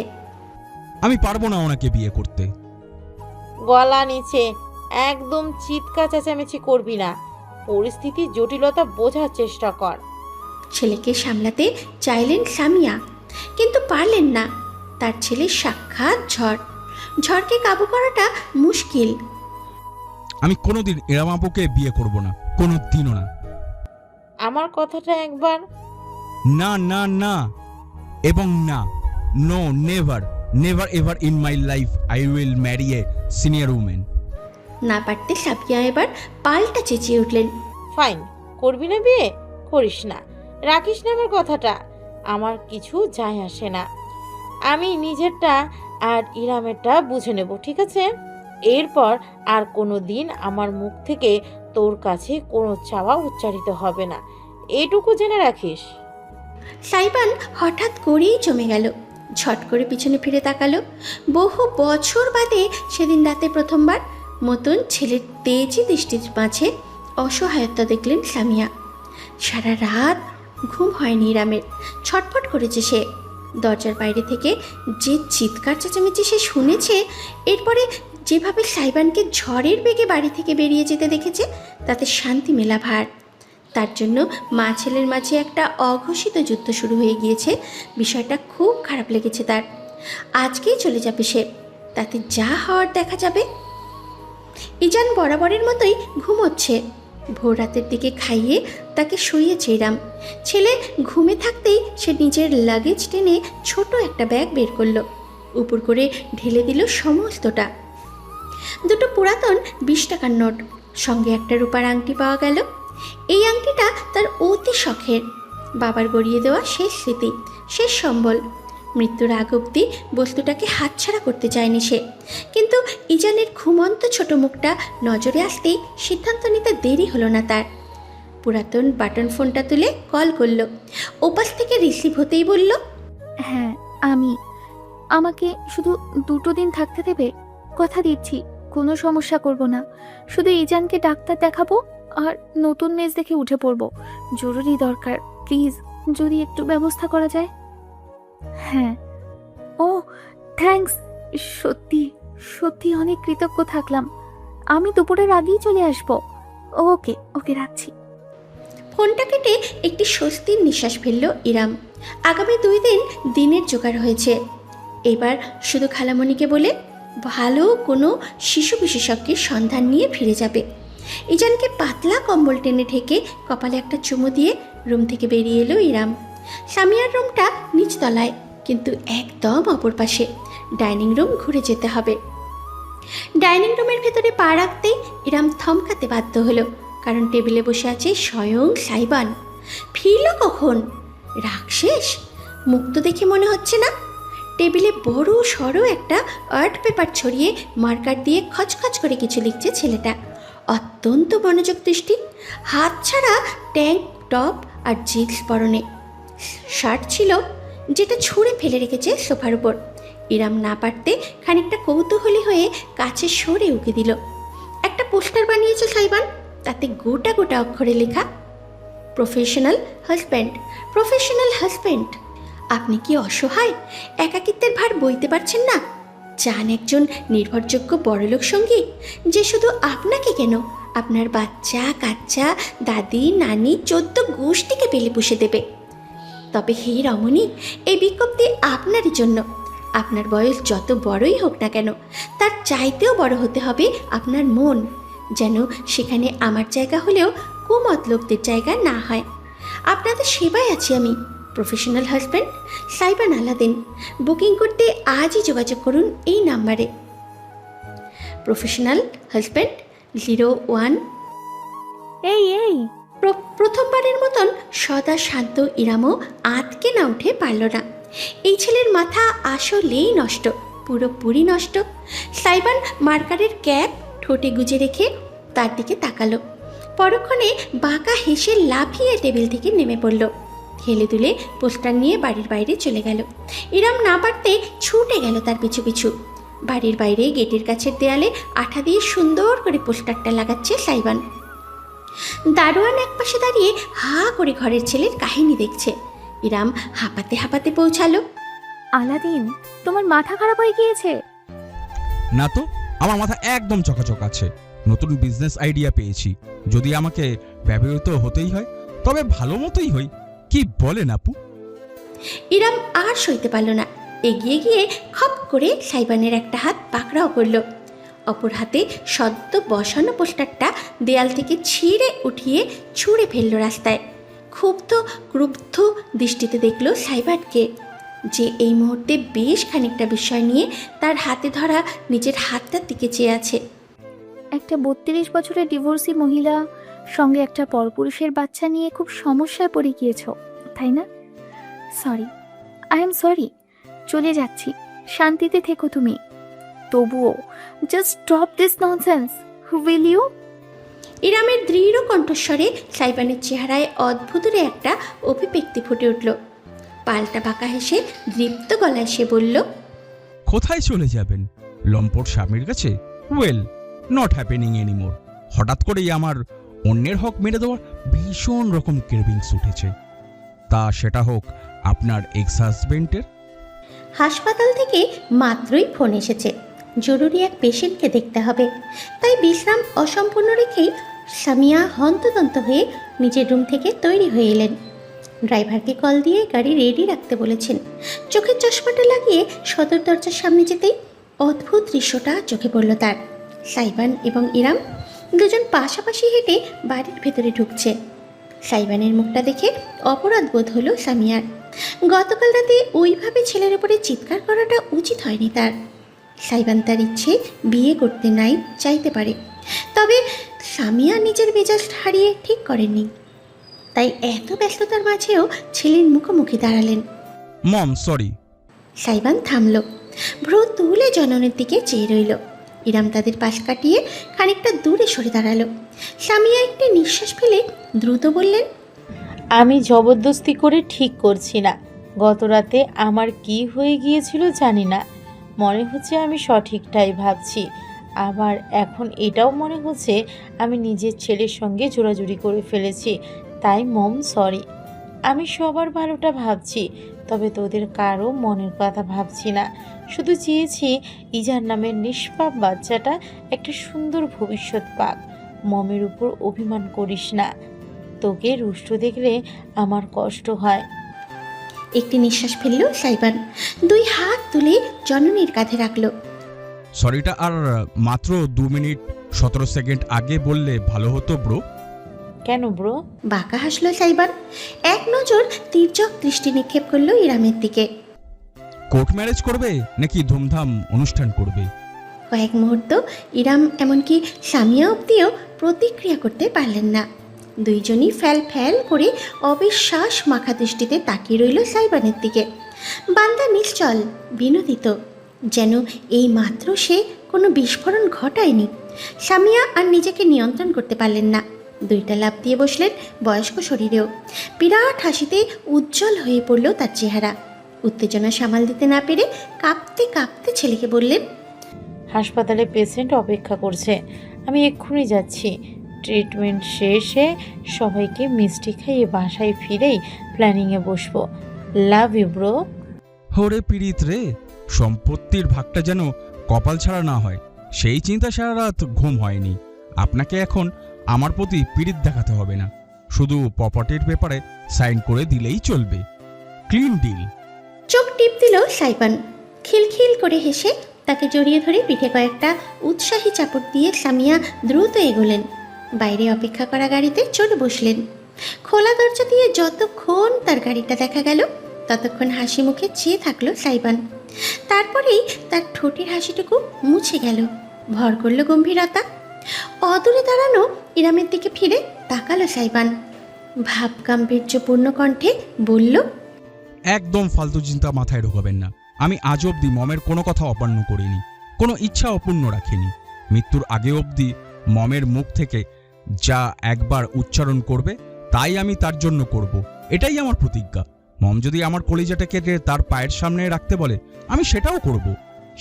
আমি পারবো না ওনাকে বিয়ে করতে। গলা নিচে, একদম চিৎকার চেঁচামেচি করবি না। পরিস্থিতির জটিলতা বোঝার চেষ্টা কর। ছেলেকে সামলাতে চাইলেন সামিয়া, কিন্তু পারলেন না। তার ছেলে সাক্ষাৎ ঝড়, ঝড়কে কাবু করাটা মুশকিল। আমি কোনোদিন ইরাম আপুকে বিয়ে করব না, কোনোদিনও না। আমার কথাটা একবার। না না না এবং না, no, never, never ever in my life I will marry a senior women. না পারতে সাবিয়া এবার পাল্টা চেঁচিয়ে উঠলেন, ফাইন, করবি না বিয়ে? করিস না, রাখিস না আমার কথাটা। আমার কিছু যায় আসে না। আমি নিজেরটা আর ইরামেরটা বুঝে নেব, ঠিক আছে? এরপর আর কোনো দিন আমার মুখ থেকে তোর কাছে কোনো চাওয়া উচ্চারিত হবে না, এটুকু জেনে রাখিস। সাইবান হঠাৎ করেই জমে গেল। ঝট করে পিছনে ফিরে তাকালো। বহু বছর বাদে সেদিন রাতে প্রথমবার মতন ছেলের তেজি দৃষ্টির মাঝে অসহায়তা দেখলেন সামিয়া। সারা রাত ঘুম হয়নি ইরামের। ছটফট করেছে সে। দরজার বাইরে থেকে যে চিৎকার চেঁচামেচি সে শুনেছে, এরপরে যেভাবে সাইবানকে ঝড়ের বেগে বাড়ি থেকে বেরিয়ে যেতে দেখেছে, তাতে শান্তি মেলা ভার। তার জন্য মা ছেলের মাঝে একটা অঘোষিত যুদ্ধ শুরু হয়ে গিয়েছে। বিষয়টা খুব খারাপ লেগেছে তার। আজকেই চলে যাবে সে, তাতে যা হওয়ার দেখা যাবে। ইজান বরাবরের মতোই ঘুমোচ্ছে। ভোর রাতের দিকে খাইয়ে তাকে শুইয়েছে ইরাম। ছেলে ঘুমে থাকতেই সে নিজের লাগেজ টেনে ছোট একটা ব্যাগ বের করলো, উপর করে ঢেলে দিল সমস্তটা। দুটো পুরাতন 20 টাকার নোট, সঙ্গে একটা রূপার আংটি পাওয়া গেল। এই আংটিটা তার অতি শখের, বাবার গড়িয়ে দেওয়া শেষ স্মৃতি, শেষ সম্বল। মৃত্যুর আগ অবধি বস্তুটাকে হাতছাড়া করতে চায়নি সে, কিন্তু ইজানের ঘুমন্ত ছোট মুখটা নজরে আসতেই সিদ্ধান্ত নিতে দেরি হলো না তার। পুরাতন বাটন ফোনটা তুলে কল করলো। ওপাশ থেকে রিসিভ হতেই বলল, হ্যাঁ আমাকে শুধু 2 দিন থাকতে দেবে? কথা দিচ্ছি কোনো সমস্যা করব না। শুধু ইজানকে ডাক্তার দেখাবো আর নতুন মেজ দেখে উঠে পড়বো। জরুরি দরকার, প্লিজ যদি একটু ব্যবস্থা করা যায়। হ্যাঁ। ও থ্যাঙ্কস, সত্যি সত্যি অনেক কৃতজ্ঞ থাকলাম। আমি দুপুরের আগেই চলে আসবো। ওকে ওকে, রাখছি। ফোনটা কেটে একটি স্বস্তির নিঃশ্বাস ফেলল ইরাম। আগামী 2 দিন দিনের জোগাড় হয়েছে। এবার শুধু খালামণিকে বলে ভালো কোনো শিশু বিশেষজ্ঞের সন্ধান নিয়ে ফিরে যাবে। ইজানকে পাতলা কম্বল টেনে ঢেকে কপালে একটা চুমু দিয়ে রুম থেকে বেরিয়ে এলো ইরাম। সামিয়ার রুমটা নিচতলায়, কিন্তু একদম অপর পাশে। ডাইনিং রুম ঘুরে যেতে হবে। ডাইনিং রুমের ভেতরে পা রাখতেই ইরাম থমকাতে বাধ্য হলো, কারণ টেবিলে বসে আছে স্বয়ং সাইবান। ফিরল কখন? রাগ শেষ? মুখ তো দেখে মনে হচ্ছে না। টেবিলে বড় সড়ো একটা আর্ট পেপার ছড়িয়ে মার্কার দিয়ে খচখচ করে কিছু লিখছে ছেলেটা। অত্যন্ত মনোযোগ দৃষ্টি। হাত ছাড়া ট্যাঙ্ক টপ আর জিন্স পরনে। শার্ট ছিল যেটা ছুঁড়ে ফেলে রেখেছে সোফার উপর। ইরাম না পারতে খানিকটা কৌতূহলী হয়ে কাছে সরে উকি দিল। একটা পোস্টার বানিয়েছে সাইবান, তাতে গোটা গোটা অক্ষরে লেখা, প্রফেশনাল হাজব্যান্ড, প্রফেশনাল হাজব্যান্ড। আপনি কি অসহায়? একাকিত্বের ভার বইতে পারছেন না? চান একজন নির্ভরযোগ্য বড়লোক সঙ্গী, যে শুধু আপনাকে কেন, আপনার বাচ্চা কাচ্চা দাদি নানি 14 গোষ্ঠীকে পেলে পুষে দেবে। তবে হে রমণী, এই বিজ্ঞপ্তি আপনারই জন্য। আপনার বয়স যত বড়ই হোক না কেন, তার চাইতেও বড় হতে হবে আপনার মন, যেন সেখানে আমার জায়গা হলেও কুমতলবদের জায়গা না হয়। আপনাদের সেবায় আছি আমি, professional husband Saiban Aladdin. Booking করতে আজই যোগাযোগ করুন এই নাম্বারে, প্রফেশনাল হাজব্যান্ড 01। এই প্রথমবারের মতন সদা শান্ত ইরামও আঁতকে না উঠে পারল না। এই ছেলের মাথা আসলেই নষ্ট, পুরোপুরি নষ্ট। সাইবান মার্কারের ক্যাপ ঠোঁটে গুজে রেখে তার দিকে তাকালো। পরক্ষণে বাঁকা হেসে লাফিয়ে টেবিল থেকে নেমে পড়ল। হেলে দুলে পোস্টার নিয়ে বাড়ির বাইরে চলে গেল। ইরাম না পারতে ছুটে গেল তার পিছু পিছু। বাড়ির বাইরে গেটের কাছের দেয়ালে আঠা দিয়ে সুন্দর করে পোস্টারটা লাগাচ্ছে সাইবান। দারোয়ান একপাশে দাঁড়িয়ে হা করে ঘরের ছেলের কাহিনী দেখছে। ইরাম হাঁপাতে হাঁপাতে পৌঁছালো। আলাদিন, তোমার মাথা খারাপ হয়ে গিয়েছে? না তো, আমার মাথা একদম চকাচক আছে। নতুন বিজনেস আইডিয়া পেয়েছি। যদি আমাকে ব্যবহৃত হতেই হয় তবে ভালো মতোই হই। কি বলেন আপু? ইরাম আর সইতে পারল না। এগিয়ে গিয়ে খপ করে সাইবানের একটা হাত পাকড়াও করল। অপর হাতে সদ্য বসানো পোস্টারটা দেয়াল থেকে ছিঁড়ে উঠিয়ে ছুঁড়ে ফেলল রাস্তায়। ক্ষুব্ধ ক্রুব্ধ দৃষ্টিতে দেখল সাইবানকে, যে এই মুহূর্তে বেশ খানিকটা বিষয় নিয়ে তার হাতে ধরা নিজের হাতটার দিকে চেয়ে আছে। একটা 32 বছরের ডিভোর্সি মহিলা সঙ্গে একটা পরপুরুষের বাচ্চা নিয়ে খুব সমস্যায় পড়ে গিয়েছো, তাই না? Sorry, I am sorry. চলে যাচ্ছি, শান্তিতে থেকো তুমি। তবুও just stop this nonsense, will you? ইরামের দৃঢ় কণ্ঠস্বরে সাইবানের চেহারায় অদ্ভুতরে একটা অভিব্যক্তি ফুটে উঠল। পাল্টা বাঁকা হেসে দৃপ্ত গলায় সে বলল, কোথায় চলে যাবেন? লম্পট স্বামীর কাছে? Well, not happening anymore. হঠাৎ করেই আমার অন্যের হক মেরে দেওয়ার ভীষণ রকম ক্রেভিংস উঠেছে। তা সেটা হোক আপনার এক্স হাজবেন্ডের। হাসপাতাল থেকে মাত্রই ফোন এসেছে, জরুরি এক পেশেন্টকে দেখতে হবে। তাই বিশ্রাম অসম্পূর্ণ রেখেই সামিয়া হন্তদন্ত হয়ে নিজের রুম থেকে তৈরি হয়ে এলেন। ড্রাইভারকে কল দিয়ে গাড়ি রেডি রাখতে বলেছেন। চোখের চশমাটা লাগিয়ে সদর দরজার সামনে যেতেই অদ্ভুত দৃশ্যটা চোখে পড়ল তার। সাইবান এবং ইরাম দুজন পাশাপাশি হেঁটে বাড়ির ভেতরে ঢুকছে। সাইবানের মুখটা দেখে অপরাধ বোধ হলো সামিয়ার। গতকাল রাতে ওইভাবে ছেলের উপরে চিৎকার করাটা উচিত হয়নি তার। সাইবান তার ইচ্ছে বিয়ে করতে নাই চাইতে পারে, তবে সামিয়া নিজের মেজাজ হারিয়ে ঠিক করেননি। তাই এত ব্যস্ততার মাঝেও ছেলের মুখোমুখি দাঁড়ালেন। মম সরি। সাইবান থামল, ভ্রু তুলে জননের দিকে চেয়ে রইল। ইরাম তাদের পাশ কাটিয়ে খানিকটা দূরে সরে দাঁড়ালো। সামিয়া একটি নিঃশ্বাস ফেলে দ্রুত বললেন, আমি জবরদস্তি করে ঠিক করছি না। গত রাতে আমার কি হয়ে গিয়েছিল জানি না, মনে হচ্ছে আমি সঠিকটাই ভাবছি। আবার এখন এটাও মনে হচ্ছে আমি নিজের ছেলের সঙ্গে জোড়াজুড়ি করে ফেলেছি। তাই মম সরি। আমি সবার ভালোটা ভাবছি, তবে তোদের কারো মনের কথা ভাবছি না। শুধু চেয়েছি ইজার নামের নিষ্পাপ বাচ্চাটা একটা সুন্দর ভবিষ্যৎ পাক। মমের উপর অভিমান করিস না, তোকে রুষ্ট দেখলে আমার কষ্ট হয়। একটি নিঃশ্বাস ফেলল সাইবান, দুই হাত তুলে জননীর কাঁধে রাখলো। সরিটা আর মাত্র 2 মিনিট 17 সেকেন্ড আগে বললে ভালো হতো ব্রো। কেন ব্রো? বাঁকা হাসলো সাইবান, এক নজর তীর্যক দৃষ্টি নিক্ষেপ করলো ইরামের দিকে। কোর্ট ম্যারেজ করবে নাকি ধুমধাম অনুষ্ঠান করবে? কয়েক মুহূর্ত ইরাম এমনকি সামিয়া অব্দিও প্রতিক্রিয়া করতে পারলেন না। দুইজনই ফ্যাল ফ্যাল করে অবিশ্বাস মাখা দৃষ্টিতে তাকিয়ে রইল সাইবানের দিকে। বান্দা নিশ্চল, বিনোদিত, যেন এই মাত্র সে কোনো বিস্ফোরণ ঘটায়নি। সামিয়া আর নিজেকে নিয়ন্ত্রণ করতে পারলেন না, দুইটা লাফ দিয়ে বসলেন বয়স্ক শরীরেও। বিরাট হাসিতে উজ্জ্বল হয়ে পড়ল তার চেহারা। উত্তেজনা সামাল দিতে না পেরে কাঁপতে কাঁপতে ছেলেকে বললেন, হাসপাতালে পেশেন্ট অপেক্ষা করছে, আমি এক্ষুনি যাচ্ছি। ট্রিটমেন্ট শেষে সবাইকে মিষ্টি খাইয়ে বাসায় ফিরেই প্ল্যানিংয়ে বসবো। Love you bro. হরে পীড়িত রে, সম্পত্তির ভাগটা যেন কপাল ছাড়া না হয়, সেই চিন্তা সারা রাত ঘুম হয়নি। আপনাকে এখন আমার প্রতি পীড়িত দেখাতে হবে না, শুধু প্রপার্টির পেপারে সাইন করে দিলেই চলবে। Clean deal. চোখ টিপ দিল সাইবান। খিলখিল করে হেসে তাকে জড়িয়ে ধরে পিঠে কয়েকটা উৎসাহী চাপড় দিয়ে সামিয়া দ্রুত এগোলেন। বাইরে অপেক্ষা করা গাড়িতে চলে বসলেন। খোলা দরজা দিয়ে যতক্ষণ তার গাড়িটা দেখা গেল ততক্ষণ হাসি মুখে চেয়ে থাকলো সাইবান। তারপরেই তার ঠোঁটের হাসিটুকু মুছে গেল, ভর করল গম্ভীরতা। অদূরে দাঁড়ানো ইরামের দিকে ফিরে তাকালো সাইবান। ভাব গাম্ভীর্যপূর্ণ কণ্ঠে বলল, একদম ফালতু চিন্তা মাথায় ঢোকাবেন না। আমি আজ অবধি মমের কোনো কথা অপন্ন করিনি, কোনো ইচ্ছা অপূর্ণ রাখিনি। মৃত্যুর আগে অবধি মমের মুখ থেকে যা একবার উচ্চারণ করবে তাই আমি তার জন্য করব, এটাই আমার প্রতিজ্ঞা। মম যদি আমার কলিজাটা কেটে তার পায়ের সামনে রাখতে বলে আমি সেটাও করব।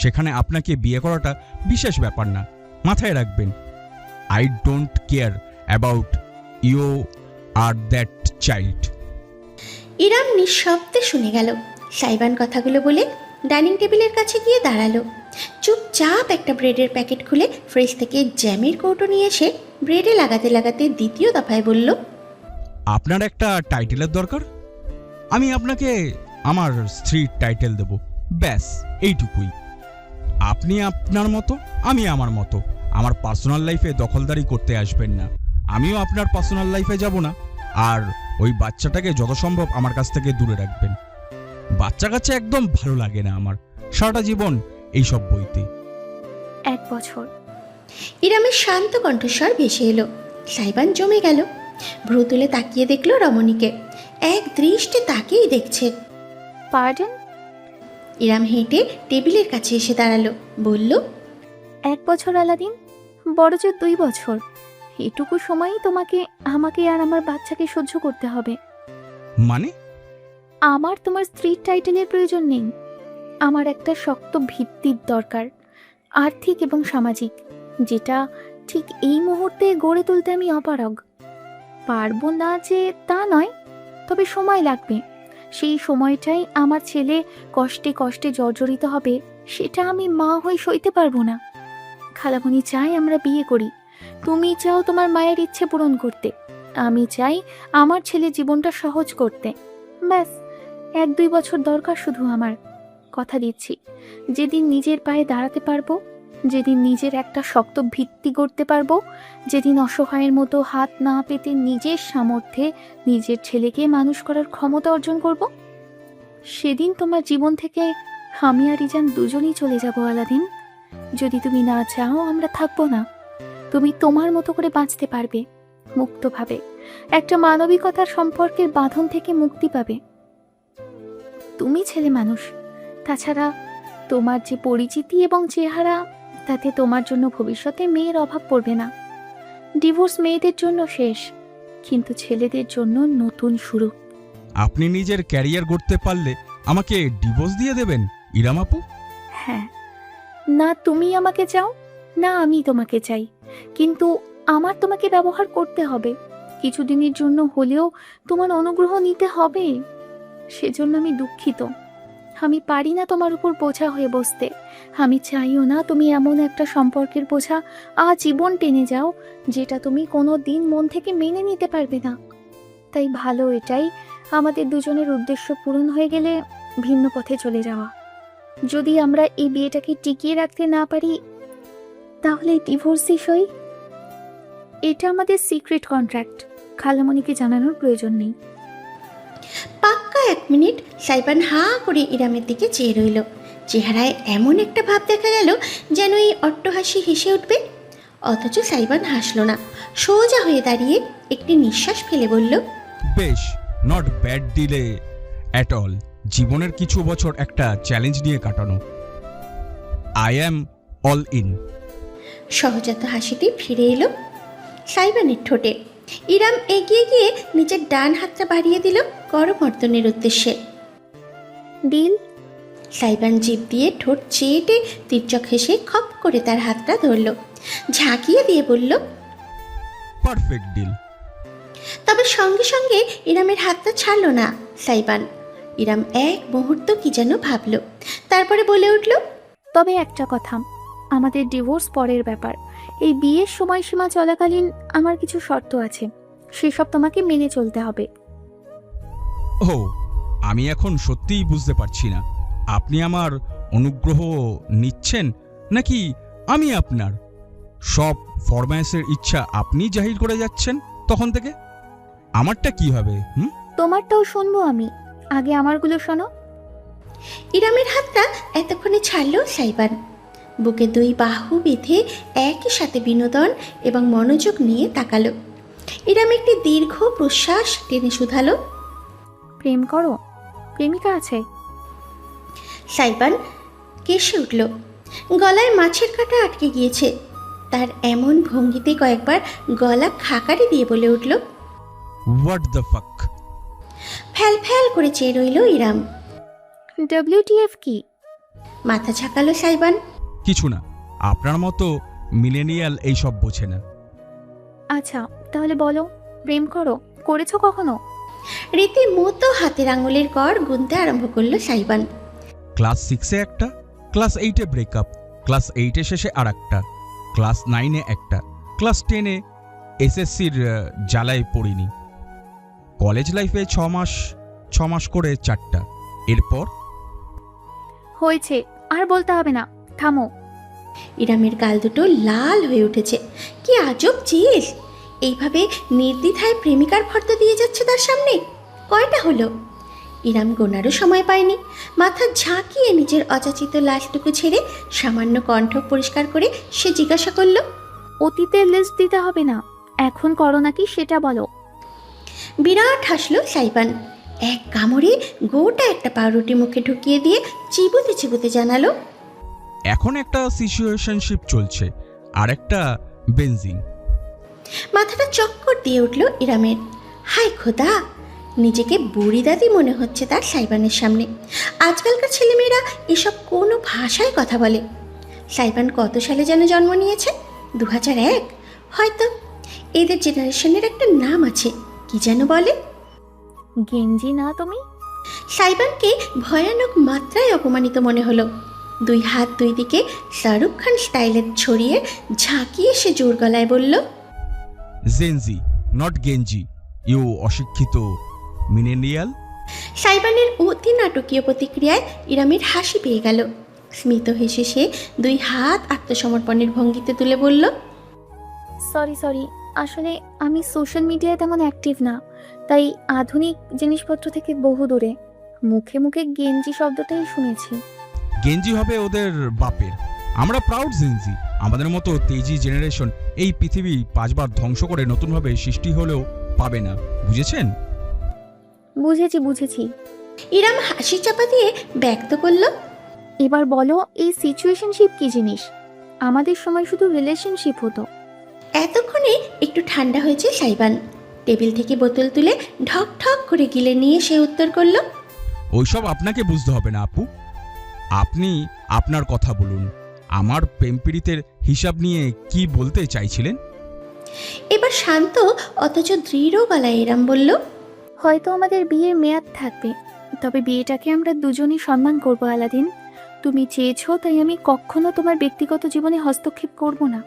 সেখানে আপনাকে বিয়ে করাটা বিশেষ ব্যাপার না, মাথায় রাখবেন। I don't care about you আর দ্যাট চাইল্ড। ইরাম নিঃশব্দে শুনে গেল। সাইবান কথাগুলো বলে ডাইনিং টেবিলের কাছে গিয়ে দাঁড়ালো। চুপচাপ একটা ব্রেডের প্যাকেট খুলে ফ্রিজ থেকে জ্যামের কৌটো নিয়ে এসে ব্রেডে লাগাতে লাগাতে দ্বিতীয় দফায় বলল, আপনার একটা টাইটেলের দরকার, আমি আপনাকে আমার স্ত্রীর টাইটেল দেব, ব্যাস এইটুকুই। আপনি আপনার মতো, আমি আমার মতো। আমার পার্সোনাল লাইফে দখলদারি করতে আসবেন না, আমিও আপনার পার্সোনাল লাইফে যাব না। আর ওই বাচ্চাটাকে যত সম্ভব আমার কাছ থেকে দূরে রাখবেন। বাচ্চা কাচ্চা একদম ভালো লাগে না আমার, সারাটা জীবন এইসব বইতে। 1 বছর। ইরামের শান্ত কণ্ঠস্বর ভেসে এলো। সাইবান জমে গেল। ভ্রু তুলে তাকিয়ে দেখল রমণীকে। এক দৃষ্টে তাকেই দেখছে। পার্ডন? ইরাম হেঁটে টেবিলের কাছে এসে দাঁড়ালো, বলল, 1 বছর আলাদিন, বড় জোর 2 বছর। এটুকু সময়ই তোমাকে, আমাকে আর আমার বাচ্চাকে সহ্য করতে হবে। মানে? আমার তোমার স্ত্রীর টাইটেলের প্রয়োজন নেই। আমার একটা শক্ত ভিত্তির দরকার, আর্থিক এবং সামাজিক, যেটা ঠিক এই মুহূর্তে গড়ে তুলতে আমি অপারগ। পারবো না যে তা নয়, তবে সময় লাগবে। সেই সময়টাই আমার ছেলে কষ্টে কষ্টে জর্জরিত হবে, সেটা আমি মা হয়ে সইতে পারবো না। খালামণি চাই আমরা বিয়ে করি, তুমি চাও তোমার মায়ের ইচ্ছে পূরণ করতে, আমি চাই আমার ছেলে জীবনটা সহজ করতে। ব্যাস 1-2 বছর দরকার শুধু আমার। কথা দিচ্ছি, যেদিন নিজের পায়ে দাঁড়াতে পারবো, যেদিন নিজের একটা শক্ত ভিত্তি গড়তে পারবো, যেদিন অসহায়ের মতো হাত না পেতে নিজের সামর্থ্যে নিজের ছেলেকে মানুষ করার ক্ষমতা অর্জন করব, সেদিন তোমার জীবন থেকে আমি আর ইজান দুজনেই চলে যাব আলাদিন। যদি তুমি না চাও আমরা থাকবো না। তুমি তোমার মতো করে বাঁচতে পারবে, মুক্তভাবে, একটা মানবিকতার সম্পর্কের বাঁধন থেকে মুক্তি পাবে। তুমি ছেলে মানুষ, তাছাড়া তোমার যে পরিচিতি এবং চেহারা, তাতে তোমার জন্য ভবিষ্যতে মেয়ের অভাব পড়বে না। ডিভোর্স মেয়েদের জন্য শেষ, কিন্তু ছেলেদের জন্য নতুন শুরু। আপনি নিজের ক্যারিয়ার গড়তে পারলে আমাকে ডিভোর্স দিয়ে দেবেন ইরাম আপু? হ্যাঁ, না তুমি আমাকে চাও না আমি তোমাকে চাই, কিন্তু আমার তোমাকে ব্যবহার করতে হবে, কিছুদিনের জন্য হলেও তোমার অনুগ্রহ নিতে হবে। সেজন্য আমি দুঃখিত, আমি পারি না তোমার উপর বোঝা হয়ে বসতে। আমি চাইও না তুমি এমন একটা সম্পর্কের বোঝা আজীবন টেনে যাও, যেটা তুমি কোনো দিন মন থেকে মেনে নিতে পারবে না। তাই ভালো এটাই, আমাদের দুজনের উদ্দেশ্য পূরণ হয়ে গেলে ভিন্ন পথে চলে যাওয়া। যদি আমরা এই বিয়েটাকে টিকিয়ে রাখতে না পারি, তাহলে ডিভোর্সই সই। এটা আমাদের সিক্রেট কন্ট্রাক্ট, খালামণিকে জানানোর প্রয়োজন নেই। পাক্কা 1 মিনিট সাইবান হাঁ করে ইরামের দিকে চেয়ে রইল। চেহারায় এমন একটা ভাব দেখা গেল যেন এই অট্টহাসি হেসে উঠবে, অথচ সাইবান হাসল না। সোজা হয়ে দাঁড়িয়ে একটি নিঃশ্বাস ফেলে বলল, বেশ, not bad delay at all. জীবনের কিছু বছর একটা চ্যালেঞ্জ নিয়ে কাটানো। I am all in. সহজাত হাসিটি ফিরে এলো সাইবানের ঠোঁটে। ইরাম এগিয়ে গিয়ে নিজের ডান হাতটা বাড়িয়ে দিল করমর্দনের উদ্দেশ্যে। ডিল? সাইবান জিভ দিয়ে ঠোঁট চেটে তির্যক হেসে খপ করে তার হাতটা ধরল, ঝাঁকিয়ে দিয়ে বলল, পারফেক্ট ডিল। তবে সঙ্গে সঙ্গে ইরামের হাতটা ছাড়ল না সাইবান। ইরাম এক মুহূর্ত কি যেন ভাবল, তারপরে বলে উঠল, তবে একটা কথা, আমাদের ডিভোর্স পরের ব্যাপার। এই বিয়ের সময়সীমা চলাকালীন আমার কিছু শর্ত আছে, সেসব তোমাকে মেনে চলতে হবে। ও, আমি এখন সত্যিই বুঝতে পারছি না, আপনি আমার অনুগ্রহ নিচ্ছেন নাকি আমি আপনার? সব ফরমায়েশের ইচ্ছা আপনি জাহির করে যাচ্ছেন তখন থেকে। আমারটা কি হবে? তোমারটাও শুনবো আমি, আগে আমারগুলো শোনো। ইরামের হাতটা এতক্ষণে ছাড়ল সাইবান। বুকে 2 বাহু বেঁধে একই সাথে বিনোদন এবং মনোযোগ নিয়ে তাকালো। ইরাম একটি দীর্ঘ প্রশ্বাস টেনে শুধালো, প্রেম করো? প্রেমিকা আছে? সাইবান কেশে উঠল, গলায় মাছের কাঁটা আটকে গিয়েছে। তার এমন ভঙ্গিতে কয়েকবার গলা খাকারি দিয়ে বলে উঠল, হোয়াট দ্য ফাক? ফ্যাল ফ্যাল করে চেয়ে রইল ইরাম। WTF কি? মাথা ঝাঁকালো সাইবান। কিছু না, আপনার মতো মিলেনিয়াল এইসব বোঝে না। আচ্ছা তাহলে বলো, প্রেম করো? করেছো কখনো? রীতিমতো হাতের আঙুলের কর গুনতে আরম্ভ করলো সাইবান। ক্লাস 6-এ একটা, ক্লাস 8-এ ব্রেকআপ, ক্লাস 8-এ শেষে আর একটা, ক্লাস 9-এ একটা, ক্লাস 10-এ SSCর জ্বালায় পড়িনি। কলেজ লাইফে 6 মাস করে 4টা। এরপর হয়েছে, আর বলতে হবে না, থামো। ইরামের গাল দুটো লাল হয়ে উঠেছে। কি আজব চিজ, এইভাবে নির্দ্বিধায় প্রেমিকার ফর্দ দিয়ে যাচ্ছে তার সামনে। কয়টা হলো? ইরাম গোনারও সময় পায়নি। মাথা ঝাঁকিয়ে নিজের অযাচিত লাশটুকু ছেড়ে সামান্য কণ্ঠ পরিষ্কার করে সে জিজ্ঞাসা করল, অতীতের লিস্ট দিতে হবে না, এখন করো নাকি সেটা বলো। বিরাট হাসলো সাইবান। এক কামড়ে গোটা একটা পাউরুটি মুখে ঢুকিয়ে দিয়ে চিবুতে চিবুতে জানালো, এখন একটা সিচুয়েশনশিপ চলছে, আর একটা বেনজিং। মাথাটা চক্কর দিয়ে উঠল ইরামের। হায় খোদা, নিজেকে বুড়ি দাদি মনে হচ্ছে তার সাইবানের সামনে। আজকালকার ছেলেমেয়েরা এসব কোনো ভাষায় কথা বলে। সাইবান কত সালে যেন জন্ম নিয়েছে? 2001 হয়তো। এদের জেনারেশনের একটা নাম আছে, কি যেন বলে? গেঞ্জি না তুমি? সাইবানকে ভয়ানক মাত্রায় অপমানিত মনে হলো। 2 হাত 2 দিকে শাহরুখ খান স্টাইলে ছড়িয়ে ঝাঁকিয়ে সে জোর গলায় বলল, জেনজি, নট গেঞ্জি, ইউ অশিক্ষিত মিলেনিয়াল। সাইবানের অতি নাটকীয় প্রতিক্রিয়ায় ইরামের হাসি পেয়ে গেল। স্মিত হেসে সে 2 হাত আত্মসমর্পণের ভঙ্গিতে তুলে বলল, সরি, আসলে আমি সোশ্যাল মিডিয়ায় তেমন অ্যাক্টিভ না, তাই আধুনিক জিনিসপত্র থেকে বহু দূরে। মুখে মুখে গেঞ্জি শব্দটাই শুনেছি। গেঞ্জি হবে ওদের বাপের, আমরা প্রাউড জেনজি। আমাদের মতো তেজি জেনারেশন এই পৃথিবী 5 বার ধ্বংস করে নতুনভাবে সৃষ্টি হলেও পাবে না, বুঝেছেন? বুঝেছি। ইরাম হাসি চাপা দিয়ে ব্যক্ত করল, এবার বলো এই সিচুয়েশনশিপ কি জিনিস? আমাদের সময় শুধু রিলেশনশিপ হতো। এতক্ষণে একটু ঠান্ডা হয়েছে সাইবান। টেবিল থেকে বোতল তুলে ঢক ঢক করে গিলে নিয়ে সে উত্তর করল, ওইসব আপনাকে বুঝতে হবে না আপু। আপনি আপনার কথা বলুন। আমার প্রেম পীড়িতের হিসাব নিয়ে কি বলতে চাইছিলেন? এবার শান্ত অথচ দৃঢ় গলায় ইরাম বলল, হয়তো আমাদের বিয়ের মেয়াদ থাকবে, তবে বিয়েটাকে আমরা দুজনেই সম্মান করব আলাদিন। তুমি চেয়েছো তাই আমি কখনো তোমার ব্যক্তিগত জীবনে হস্তক্ষেপ করব না।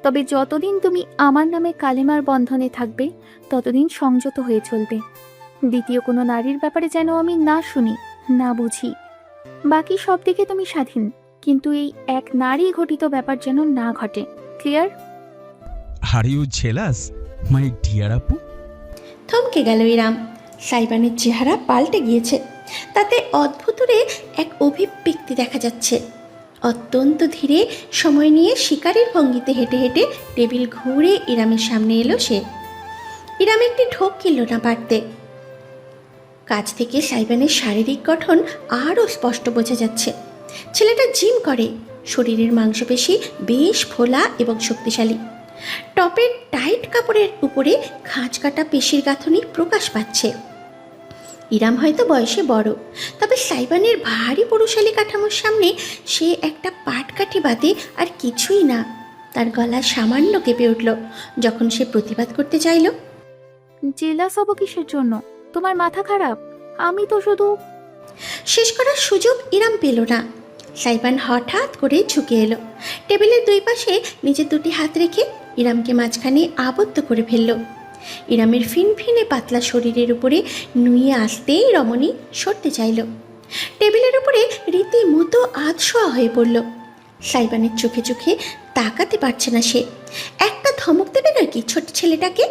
তবে যতদিন তুমি আমার নামে কালেমার বন্ধনে থাকবে ততদিন সংযত হয়ে চলবে। দ্বিতীয় কোনো নারীর ব্যাপারে যেন আমি না শুনি, না বুঝি। বাকি সব দিকে তুমি স্বাধীন, কিন্তু এই এক নারী ঘটিত ব্যাপার যেন না ঘটে। Clear? Are you jealous my dear আপু? থমকে গেল ইরাম। সাইবানের চেহারা পাল্টে গিয়েছে। তাতে অদ্ভুতরে এক অভিব্যক্তি দেখা যাচ্ছে। অত্যন্ত ধীরে সময় নিয়ে শিকারের ভঙ্গিতে হেঁটে হেঁটে টেবিল ঘুরে ইরামের সামনে এলো সে। ইরাম একটি ঢোক কিনল না পারতে। কাছ থেকে সাইবানের শারীরিক গঠন আরও স্পষ্ট বোঝা যাচ্ছে। ছেলেটা জিম করে, শরীরের মাংসপেশি বেশ ফোলা এবং শক্তিশালী। টপের টাইট কাপড়ের উপরে খাঁজ কাটা পেশির গাঁথনি প্রকাশ পাচ্ছে। ইরাম হয়তো বয়সে বড়, তবে সাইবানের ভারী পুরুষালী কাঠামোর সামনে সে একটা পাটকাঠি বাদে আর কিছুই না। তার গলা সামান্য কেঁপে উঠল যখন সে প্রতিবাদ করতে চাইল। জেলাস হব কিসের জন্য? তোমার মাথা খারাপ? আমি তো শুধু... শেষ করার সুযোগ ইরাম পেল না। সাইবান হঠাৎ করে ঝুঁকে এলো। টেবিলের দুই পাশে নিজের দুটি হাত রেখে ইরামকে মাঝখানে আবদ্ধ করে ফেলল। ইরামের ফিনফিনে পাতলা শরীরের উপরে নুয়ে আসতেই রমণী সরতে চাইল। টেবিলের উপরে রীতিমতো আধশোয়া হয়ে পড়ল। সাইবানের চোখে চোখে তাকাতে পারছে না সে। একটা ধমক দেবে নাকি ছোট ছেলেটাকে?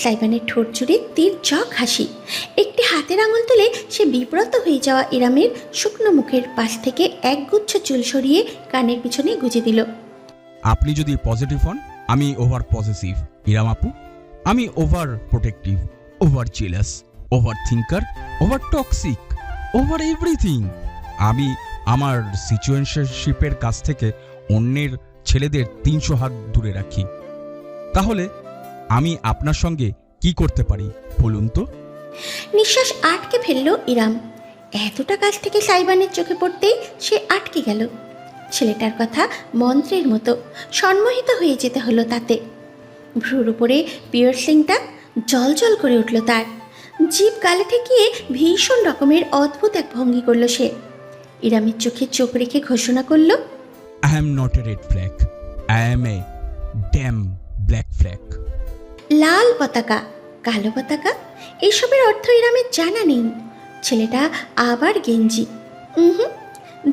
সাইবানের ঠোঁট জুড়ে তীর্যক হাসি। একটি হাতের আঙুল তুলে সে বিব্রত হয়ে যাওয়া ইরামের শুকনো মুখের পাশ থেকে একগুচ্ছ চুল সরিয়ে কানের পিছনে গুজে দিল। আপনি যদি পজিটিভ হন, আমি ওভার পজিটিভ ইরাম আপু। আমি over protective, over jealous, over thinker, over toxic, over everything. আমি আমার সিচুয়েশনশিপের কাছ থেকে অন্যের ছেলেদের 300 হাত দূরে রাখি। তাহলে আমি আপনার সঙ্গে কি করতে পারি বলুন তো? নিঃশ্বাস আটকে ফেলল ইরাম। এতটা কাছ থেকে সাইবানের চোখে পড়তেই সে আটকে গেল। ছেলেটার কথা মন্ত্রের মতো সম্মোহিত হয়ে যেতে হলো তাতে। ভ্রুর উপরে পিয়ার্সিংটা জল করে উঠল তার। জিভ গালে ঠেকিয়ে ভীষণ রকমের অদ্ভুত এক ভঙ্গি করল সে। ইরামের চোখে চোখ রেখে ঘোষণা করল, I am not a red flag, I am a damn black flag. লাল পতাকা, কালো পতাকা, এসবের অর্থ ইরামের জানা নেই। ছেলেটা আবার গেঞ্জি,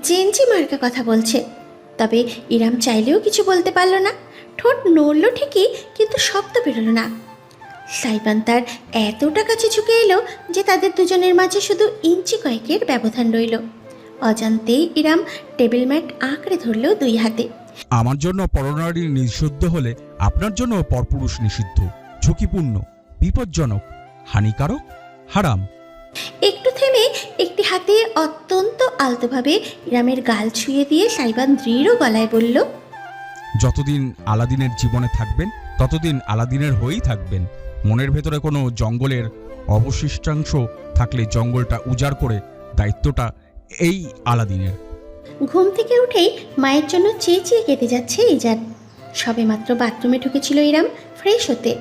জেঞ্জি মার্কা কথা বলছে। তবে ইরাম চাইলেও কিছু বলতে পারল না। ঠোঁট নড়ল ঠিকই, কিন্তু শব্দ বেরোলো না। সাইবান তার এতটা কাছে ঝুঁকে এলো যে তাদের দুজনের মাঝে শুধু ইঞ্চি কয়েকের ব্যবধান রইল। অজান্তেই ইরাম টেবিল ম্যাট আঁকড়ে ধরল দুই হাতে। আমার জন্য পরনারী নিষিদ্ধ হলে আপনার জন্য পরপুরুষ নিষিদ্ধ, ঝুঁকিপূর্ণ, বিপজ্জনক, হানিকারক, হারাম। একটু থেমে একটি হাতে অত্যন্ত আলতোভাবে ইরামের গাল ছুঁয়ে দিয়ে সাইবান দৃঢ় গলায় বলল, যতদিন আলাদিনের জীবনে থাকবেন ততদিন আলাদিনের হয়েই থাকবেন। মনের ভেতরে কোনো জঙ্গলের অবশিষ্টাংশ থাকলে জঙ্গলটা উজাড় করে দায়িত্বটা এই আলাদিনের। ঘুম থেকে উঠেই মায়ের জন্য চেঁচিয়ে কেটে যাচ্ছে ইজান। সবে মাত্র বাথরুমে ঢুকেছিল ইরাম ফ্রেশ হতে।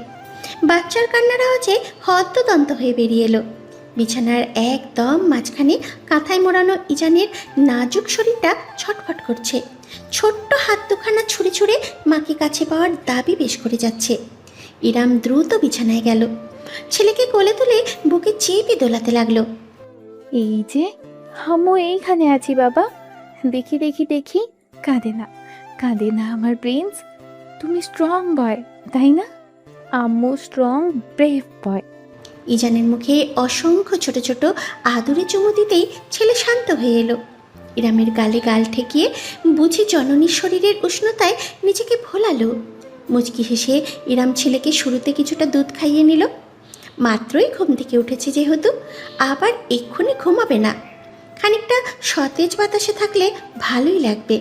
বাচ্চার কান্নার আওয়াজে হদ্দদন্ত হয়ে বেরিয়ে এলো। বিছানার একদম মাঝখানে কাঁথায় মোড়ানো ইজানের নাজুক শরীরটা ছটফট করছে। ছোট্ট হাত দুখানা ছুঁড়ে ছুঁড়ে মাকে কাছে পাওয়ার দাবি বেশ করে যাচ্ছে। ইরাম দ্রুত বিছানায় গেল। ছেলেকে কোলে তুলে বুকে চেপে দোলাতে লাগলো। এই যে আম্মু এইখানে আছি বাবা, দেখি দেখি দেখি। কাঁদে না আমার প্রিন্স। তুমি স্ট্রং বয়, তাই না? আম্মু স্ট্রং ব্রেভ বয়। ইজানের মুখে অসংখ্য ছোট ছোট আদুরে চুমু দিতেই ছেলে শান্ত হয়ে এলো। ইরামের গালে গাল ঠেকিয়ে বুঝি জননীর শরীরের উষ্ণতায় নিজেকে ভোলালো। মুচকি হেসে ইরাম ছেলেকে শুরুতে কিছুটা দুধ খাইয়ে নিল। মাত্রই ঘুম থেকে উঠেছে যেহেতু, আবার এক্ষুনি ঘুমাবে না, খানিকটা সতেজ বাতাসে থাকলে ভালোই লাগবে।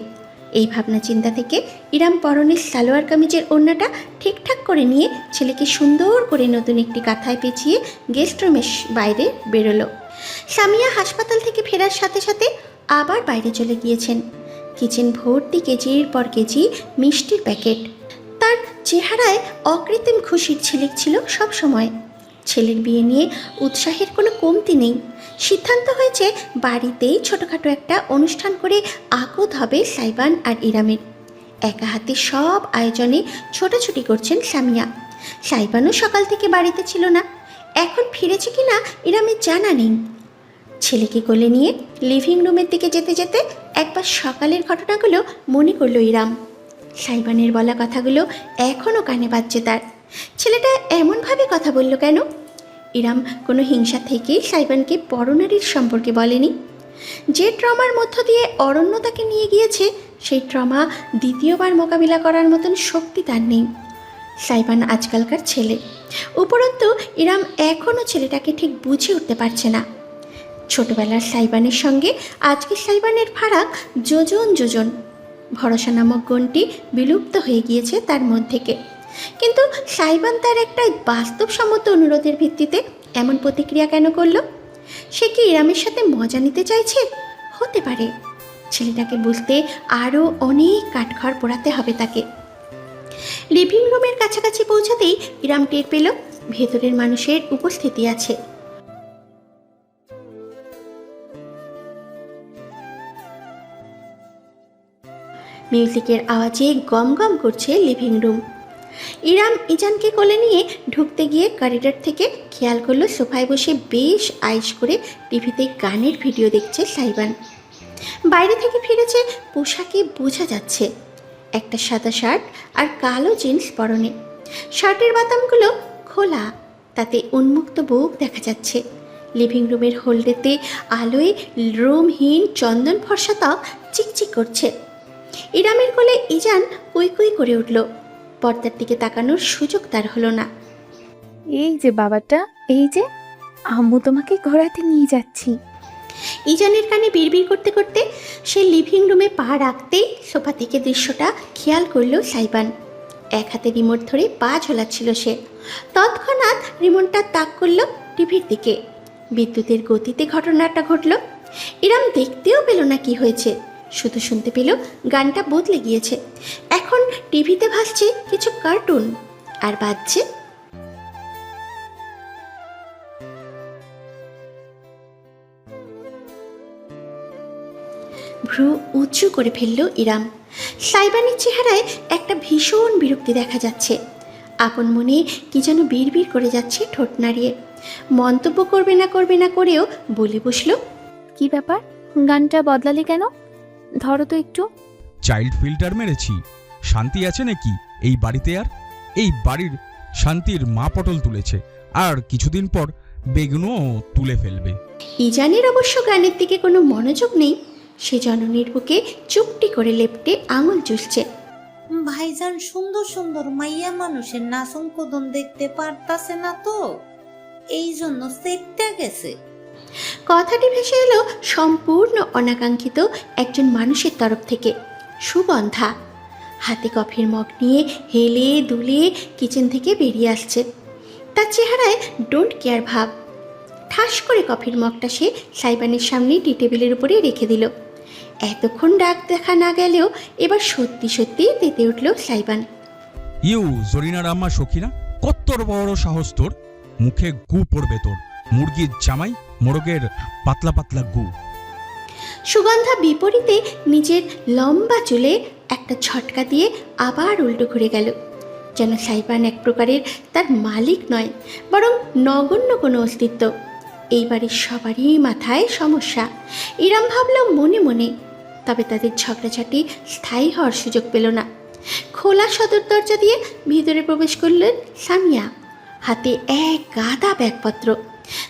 এই ভাবনা চিন্তা থেকে ইরাম পরনের সালোয়ার কামিজের ওড়নাটা ঠিকঠাক করে নিয়ে ছেলেকে সুন্দর করে নতুন একটি কাঁথায় পেঁচিয়ে গেস্ট রুমের বাইরে বেরোলো। সামিয়া হাসপাতাল থেকে ফেরার সাথে সাথে আবার বাইরে চলে গিয়েছেন। কিচেন ভর্তি কেজির পর কেজি মিষ্টির প্যাকেট। তার চেহারায় অকৃত্রিম খুশির ঝিলিক ছিল সব সময়। ছেলের বিয়ে নিয়ে উৎসাহের কোনো কমতি নেই। সিদ্ধান্ত হয়েছে বাড়িতেই ছোটোখাটো একটা অনুষ্ঠান করে আকদ হবে সাইবান আর ইরামের। একা হাতে সব আয়োজনে ছোটাছুটি করছেন সামিয়া। সাইবানও সকাল থেকে বাড়িতে ছিল না, এখন ফিরেছে কিনা ইরামের জানা নেই। ছেলেকে কোলে নিয়ে লিভিং রুমের দিকে যেতে যেতে একবার সকালের ঘটনাগুলো মনে করলো ইরাম। সাইবানের বলা কথাগুলো এখনও কানে বাজছে তার। ছেলেটা এমনভাবে কথা বলল কেন? ইরাম কোনো হিংসা থেকেই সাইবানকে পরনারীর সম্পর্কে বলেনি। যে ট্রমার মধ্য দিয়ে অরণ্য তাকে নিয়ে গিয়েছে, সেই ট্রমা দ্বিতীয়বার মোকাবিলা করার মতন শক্তি তার নেই। সাইবান আজকালকার ছেলে, উপরন্তু ইরাম এখনও ছেলেটাকে ঠিক বুঝে উঠতে পারছে না। ছোটবেলার সাইবানের সঙ্গে আজকের সাইবানের ফারাক যোজন যোজন। ভরসা নামক গুণটি বিলুপ্ত হয়ে গিয়েছে তার মধ্যে থেকে। কিন্তু সাইবান তার একটা বাস্তবসম্মত অনুরোধের ভিত্তিতে এমন প্রতিক্রিয়া কেন করলো? সে কি ইরামের সাথে মজা নিতে চাইছে? হতে পারে। ছেলেটাকে বুঝতে আরও অনেক কাঠখড় পোড়াতে হবে তাকে। লিভিং রুমের কাছাকাছি পৌঁছাতেই ইরাম টের পেল ভেতরের মানুষের উপস্থিতি আছে। মিউজিকের আওয়াজে গম গম করছে লিভিং রুম। ইরাম ইজানকে কোলে নিয়ে ঢুকতে গিয়ে করিডর থেকে খেয়াল করলো সোফায় বসে বেশ আয়েশ করে টিভিতে গানের ভিডিও দেখছে সাইবান। বাইরে থেকে ফিরেছে পোশাকে বোঝা যাচ্ছে, একটা সাদা শার্ট আর কালো জিন্স পরনে। শার্টের বাতামগুলো খোলা, তাতে উন্মুক্ত বুক দেখা যাচ্ছে। লিভিং রুমের হোল্ডেতে আলোয় রুমহীন চন্দন ফর্সা ত্বক চিকচিক করছে। ইরামের কোলে ইজান কুই কুই করে উঠল। পর্দার দিকে তাকানোর সুযোগ তার হলো না। এই যে বাবাটা, এই যে আম্মু তোমাকে ঘোরাতে নিয়ে যাচ্ছি। ইজানের কানে বিড়বিড় করতে করতে সে লিভিং রুমে পা রাখতেই সোফা থেকে দৃশ্যটা খেয়াল করল সাইবান। এক হাতে রিমোট ধরে পা ঝোলাচ্ছিল সে। তৎক্ষণাৎ রিমোটটা তাক করল টিভির দিকে। বিদ্যুতের গতিতে ঘটনাটা ঘটল। ইরাম দেখতেও পেল না কি হয়েছে, শুধু শুনতে পেল গানটা বদলে গিয়েছে। এখন টিভিতে ভাসছে কিছু কার্টুন আর বাজছে ভ্রু উঁচু করে ফেলল ইরাম। সাইবানের চেহারায় একটা ভীষণ বিরক্তি দেখা যাচ্ছে। আপন মনে কি যেন বিড়বিড় করে যাচ্ছে ঠোঁট নাড়িয়ে। মন্তব্য করবে না করেও বলে বসল, কি ব্যাপার, গানটা বদলালে কেন? ধরো তো একটু। চাইল্ড ফিল্টার মেরেছি। শান্তি আছে নাকি এই বাড়িতে? আর এই বাড়ির শান্তির মা পটল তুলেছে, আর কিছুদিন পর বেগুনও তুলে ফেলবে। ইজানের অবশ্য গানের দিকে কোনো মনোযোগ নেই। সে জননীর বুকে চুপটি করে লেপটে আঙুল চুষছে। ভাইজান সুন্দর সুন্দর মাইয়া মানুষের নাচন কোদন দেখতে পারতাছে না তো, এই জন্য সেটটা গেছে। কথাটি ভেসে এলো সম্পূর্ণ অনাকাঙ্ক্ষিত একজন মানুষের তরফ থেকে। সুগন্ধা হাতে কফির মগ নিয়ে হেলে দুলে কিচেন থেকে বেরিয়ে আসছে। তার চেহারায় ডোন্ট কেয়ার ভাব। ঠাস করে কফির মগটা সে সাইবানের সামনে টি টেবিলের উপরে রেখে দিল। এতক্ষণ ডাক দেখা না গেলেও এবার সত্যি সত্যি তেতে উঠল সাইবান। ইউ জরিনার আম্মা সখিনা, কত বড় সাহস তোর! মুখে গু পড়বে তোর, মুরগির জামাই, মোরগের পাতলা পাতলা গু। সুগন্ধা বিপরীতে নিজের লম্বা চুলে একটা ঝটকা দিয়ে আবার উল্টো ঘুরে গেল, যেন সাইবান এক প্রকারের তার মালিক নয়, বরং নগণ্য কোনো অস্তিত্ব। এই বাড়ির সবারই মাথায় সমস্যা, ইরাম ভাবল মনে মনে। তবে তাদের ঝগড়াঝাটি স্থায়ী হওয়ার সুযোগ পেল না। খোলা সদর দরজা দিয়ে ভিতরে প্রবেশ করলেন সামিয়া, হাতে এক গাদা ব্যাগপত্র।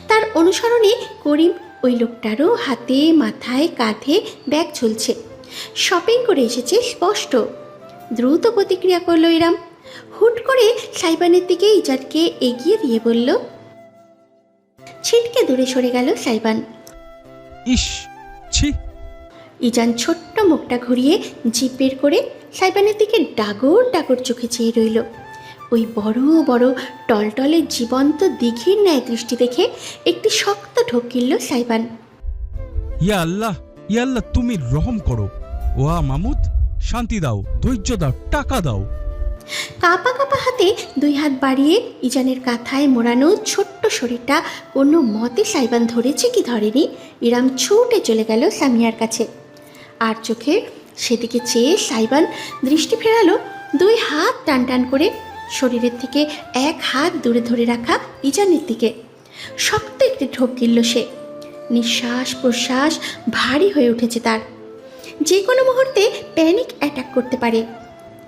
তার অনুসরণে করিম ওই লোকটারও হাতে মাথায় কাঁধে ব্যাগ ঝুলছে। শপিং করে এসেছে স্পষ্ট। দ্রুত প্রতিক্রিয়া করলো ইরাম। হুট করে সাইবানের দিকে ইজানকে এগিয়ে দিয়ে বলল। ছিটকে দূরে সরে গেল সাইবান। ইস, ছি। ইজান ছোট্ট মুখটা ঘুরিয়ে জিভ বের করে সাইবানের দিকে ডাগর ডাগর চোখে চেয়ে রইল। ওই বড় বড় টলটলে জীবন্ত দিঘির ন্যায় দৃষ্টি দেখে একটি শক্ত ঢোক গিলল সাইবান। ইয়া আল্লাহ, ইয়া আল্লাহ, তুমি রহম করো। ওয়া মামুদ, শান্তি দাও, ধৈর্য দাও, টাকা দাও। কাঁপা কাঁপা হাতে দুই হাত বাড়িয়ে ইজানের কাঁথায় মোড়ানো ছোট্ট শরীরটা কোনো মতে সাইবান ধরেছে কি ধরেনি, ইরাম ছুটে চলে গেল সামিয়ার কাছে। আর চোখে সেদিকে চেয়ে সাইবান দৃষ্টি ফেরালো দুই হাত টান টান করে শরীরের থেকে এক হাত দূরে ধরে রাখা ইজানের দিকে। শক্ত একটি ঢোক গিলল সে। নিঃশ্বাস প্রশ্বাস ভারী হয়ে উঠেছে তার। যে কোনো মুহূর্তে প্যানিক অ্যাটাক করতে পারে।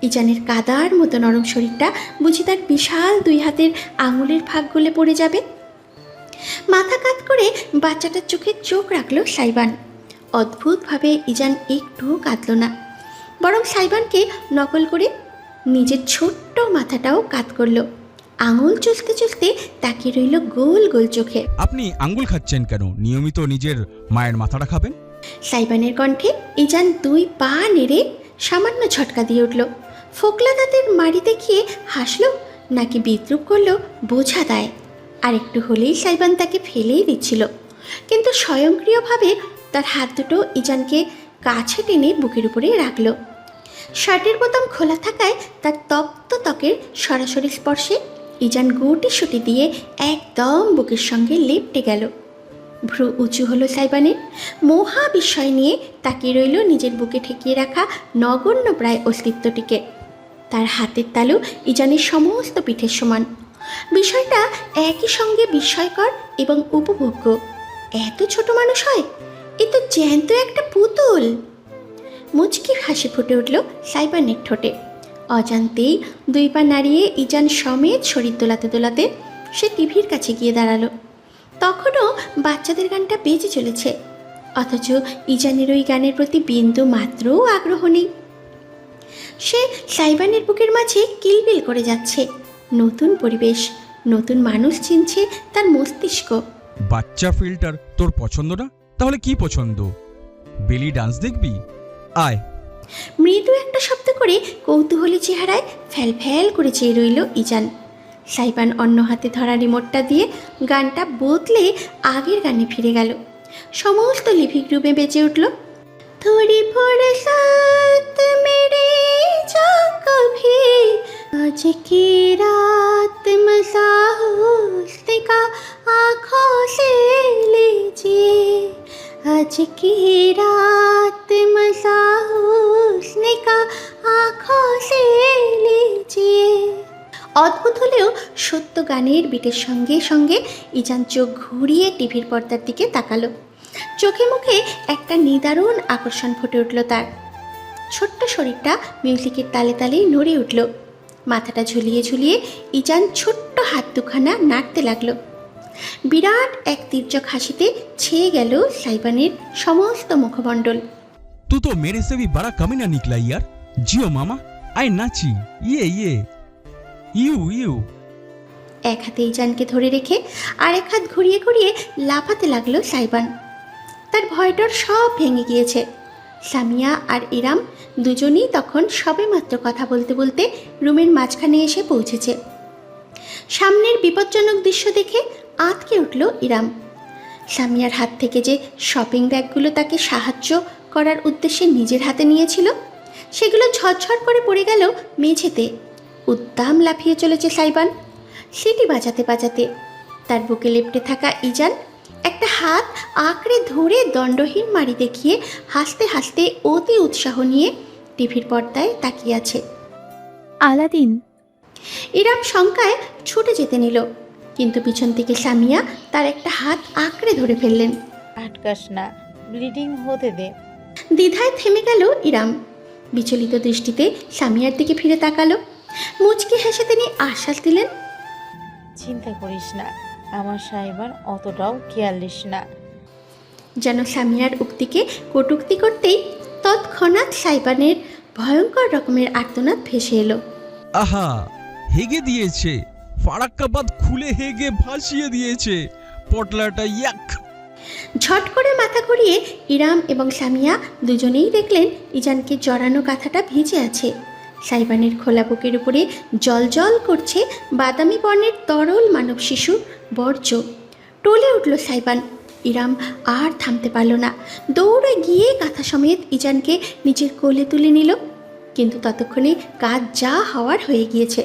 ইজানের কাদার মতো নরম শরীরটা বুঝি তার বিশাল দুই হাতের আঙুলের ফাঁক গলে পড়ে যাবে। মাথা কাত করে বাচ্চাটার চোখে চোখ রাখলো সাইবান। অদ্ভুতভাবে ইজান একটু কাঁদল না, বরং সাইবানকে নকল করে নিজের ছোট্ট মাথাটাও কাত করলো। আঙুল চলতে চলতে তাকিয়ে রইল গোল গোল চোখে। আপনি আঙ্গুল খাচ্ছেন কেন? নিয়মিত নিজের মায়ের মাথাটা খাবেন। সাইবানের কণ্ঠে ইজান দুই পা নেড়ে সামান্য ঝটকা দিয়ে উঠল। ফোকলা দাঁতের মাড়ি দেখিয়ে হাসলো নাকি বিদ্রুপ করলো বোঝা দেয়। আর একটু হলেই সাইবান তাকে ফেলেই দিচ্ছিল, কিন্তু স্বয়ংক্রিয়ভাবে তার হাত দুটো ইজানকে কাছে টেনে বুকের উপরে রাখলো। শার্টের বোতাম খোলা থাকায় তার তপ্ত ত্বকের সরাসরি স্পর্শে ইজান গুটি সুটি দিয়ে একদম বুকের সঙ্গে লেপটে গেল। ভ্রু উঁচু হলো সাইবানের। মহা বিস্ময় নিয়ে তাকিয়ে রইল নিজের বুকে ঠেকিয়ে রাখা নগণ্য প্রায় অস্তিত্বটিকে। তার হাতের তালু ইজানের সমস্ত পিঠের সমান। বিষয়টা একই সঙ্গে বিস্ময়কর এবং উপভোগ্য। এত ছোট মানুষ হয়? এ তো জ্যান্ত একটা পুতুল। মুচকি হাসি ফুটে উঠল সাইবানের ঠোঁটে। অজান্তেই দুই পা নাড়িয়ে ইজান সমেত শরীর দোলাতে দোলাতে সে টিভির কাছে গিয়ে দাঁড়ালো। তখনও বাচ্চাদের গানটা বেজে চলেছে, অথচ ইজানের ওই গানের প্রতি বিন্দু মাত্রও আগ্রহ নেই। সে সাইবানের বুকের মাঝে কিলবিল করে যাচ্ছে। নতুন পরিবেশ, নতুন মানুষ চিনছে তার মস্তিষ্ক। বাচ্চা ফিল্টার তোর পছন্দ না? তাহলে কি পছন্দ? বেলি ডান্স দেখবি? আয়। মৃদু একটা শব্দ করে কৌতূহলী চেহারায় ফ্যাল ফ্যাল করে চেয়ে রইল ইজান। সাইবান অন্য হাতে ধরা রিমোটটা দিয়ে গানটা বদলে আগের গানে ফিরে গেল। সমস্ত লিভিং রুমে বেজে উঠল। থোড়ি ফুরসত মেরে যা কভি আজ কি রাত মজা हुस्न का आँखों से लीजिए आज की रात मजा हुस्न का आँखों से लीजिए। অদ্ভুত হলেও সত্য গানের বিটের সঙ্গে সঙ্গে ইজান চোখ ঘুরিয়ে টিভির পর্দার দিকে তাকালো। চোখে মুখে একটা নিদারুণ আকর্ষণ ফুটে উঠল তার। ছোট্ট শরীরটা মিউজিকের তালে তালে নড়ে উঠল। মাথাটা ঝুলিয়ে ঝুলিয়ে ইজান ছোট্ট হাত দুখানা নাড়তে লাগলো। বিরাট এক তীর্যক হাসিতে ছেয়ে গেল সাইবানের সমস্ত মুখমণ্ডল। तू तो मेरे से भी बड़ा कमीना निकला यार। जियो मामा, आए नाची। ये ইউ ইউ। এক হাতে ইজানকে ধরে রেখে আর এক হাত ঘুরিয়ে ঘুরিয়ে লাফাতে লাগলো সাইবান। তার ভয়ডর সব ভেঙে গিয়েছে। সামিয়া আর ইরাম দুজনেই তখন সবেমাত্র কথা বলতে বলতে রুমের মাঝখানে এসে পৌঁছেছে। সামনের বিপজ্জনক দৃশ্য দেখে আঁতকে উঠল ইরাম। সামিয়ার হাত থেকে যে শপিং ব্যাগগুলো তাকে সাহায্য করার উদ্দেশ্যে নিজের হাতে নিয়েছিল, সেগুলো ঝরঝর করে পড়ে গেল মেঝেতে। উদ্দাম লাফিয়ে চলেছে সাইবান, সিটি বাজাতে বাজাতে। তার বুকে লেপ্টে থাকা ইজান একটা হাত আঁকড়ে ধরে দণ্ডহীন মারি দেখিয়ে হাসতে হাসতে অতি উৎসাহ নিয়ে টিভির পর্দায় তাকিয়ে আছে। আলাদিন। ইরাম শঙ্কায় ছুটে যেতে নিল, কিন্তু পিছন থেকে সামিয়া তার একটা হাত আঁকড়ে ধরে ফেললেন। আটকাস না, ব্লিডিং হতে দে। দ্বিধায় থেমে গেল ইরাম। বিচলিত দৃষ্টিতে সামিয়ার দিকে ফিরে তাকালো। মুচকি হেসে তিনি আশ্বাস দিলেন, চিন্তা করিস না, আমার সাইবান অতটাও কেয়ারলেস না। যেন সামিয়ার উক্তিকে কটূক্তি করতেই তৎক্ষণাৎ সাইবানের ভয়ঙ্কর রকমের আর্তনাদ ভেসে এলো। আহা, হেগে দিয়েছে, ফারাক্কাবাদ খুলে হেগে ভাসিয়ে দিয়েছে পটলাটা, ইয়াক। ঝট করে মাথা ঘুরিয়ে ইরাম এবং সামিয়া দুজনেই দেখলেন ইজানকে জড়ানো কাঁথাটা ভিজে আছে। সাইবানের খোলা বুকের উপরে জল করছে বাদামি বর্ণের তরল মানব শিশু বর্জ্য। টলে উঠল সাইবান। ইরাম আর থামতে পারল না, দৌড়ে গিয়ে কাঁথা সমেত ইজানকে নিজের কোলে তুলে নিল। কিন্তু ততক্ষণে কাজ যা হওয়ার হয়ে গিয়েছে।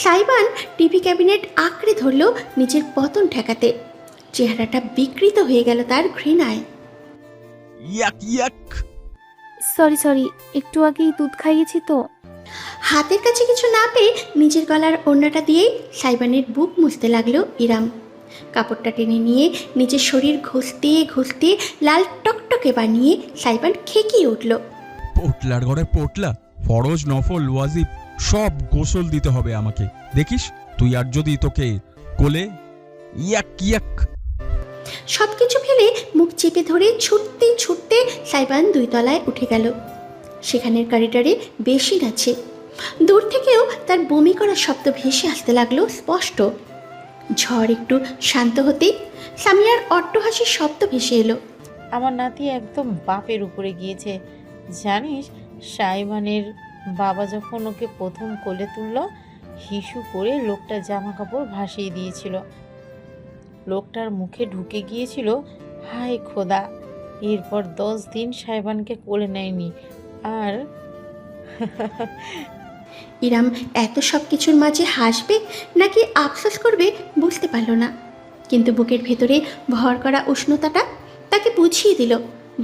সাইবান টিভি ক্যাবিনেট আঁকড়ে ধরল নিজের পতন ঠেকাতে। চেহারাটা বিকৃত হয়ে গেল তার ঘৃণায়। ইয়াক ইয়াক। সরি, একটু আগেই দুধ খাইয়েছি তো। হাতের কাছে কিছু না পেয়ে নিজের গলার ওড়নাটা দিয়েই সাইবানের বুক মুছতে লাগলো ইরাম। কাপড়টা টেনে নিয়ে নিজের শরীর ঘষতে লাল টকটকে বানিয়ে সাইবান খেকিয়ে উঠল। পোটলার ঘরে পোটলা, ফরজ নফল ওয়াজিব সব গোসল দিতে হবে আমাকে। দেখিস তুই আর যদি তোকে কোলে, ইয়াক ইয়াক। সব কিছু ফেলে মুখ চেপে ধরে ছুটতে সাইবান 2 তলায় উঠে গেল। সেখানের করিডোরে বেশিন আছে। দূর থেকেও তার বমি করার শব্দ ভেসে আসতে লাগলো স্পষ্ট। ঝড় একটু শান্ত হতেই সামিয়ার অট্টহাসির শব্দ ভেসে এলো। আমার নাতি একদম বাপের উপরে গিয়েছে জানিস। সাইবানের বাবা যখন ওকে প্রথম কোলে তুলল, হিসু করে লোকটা জামা কাপড় ভাসিয়ে দিয়েছিল। লোকটার মুখে ঢুকে গিয়েছিল, হায় খোদা। এরপর 10 দিন সাইবানকে কোলে নেয়নি। আর ইরাম এত সব কিছুর মাঝে হাসবে নাকি আফসোস করবে বুঝতে পারল না। কিন্তু বুকের ভেতরে ভর করা উষ্ণতাটা তাকে বুঝিয়ে দিল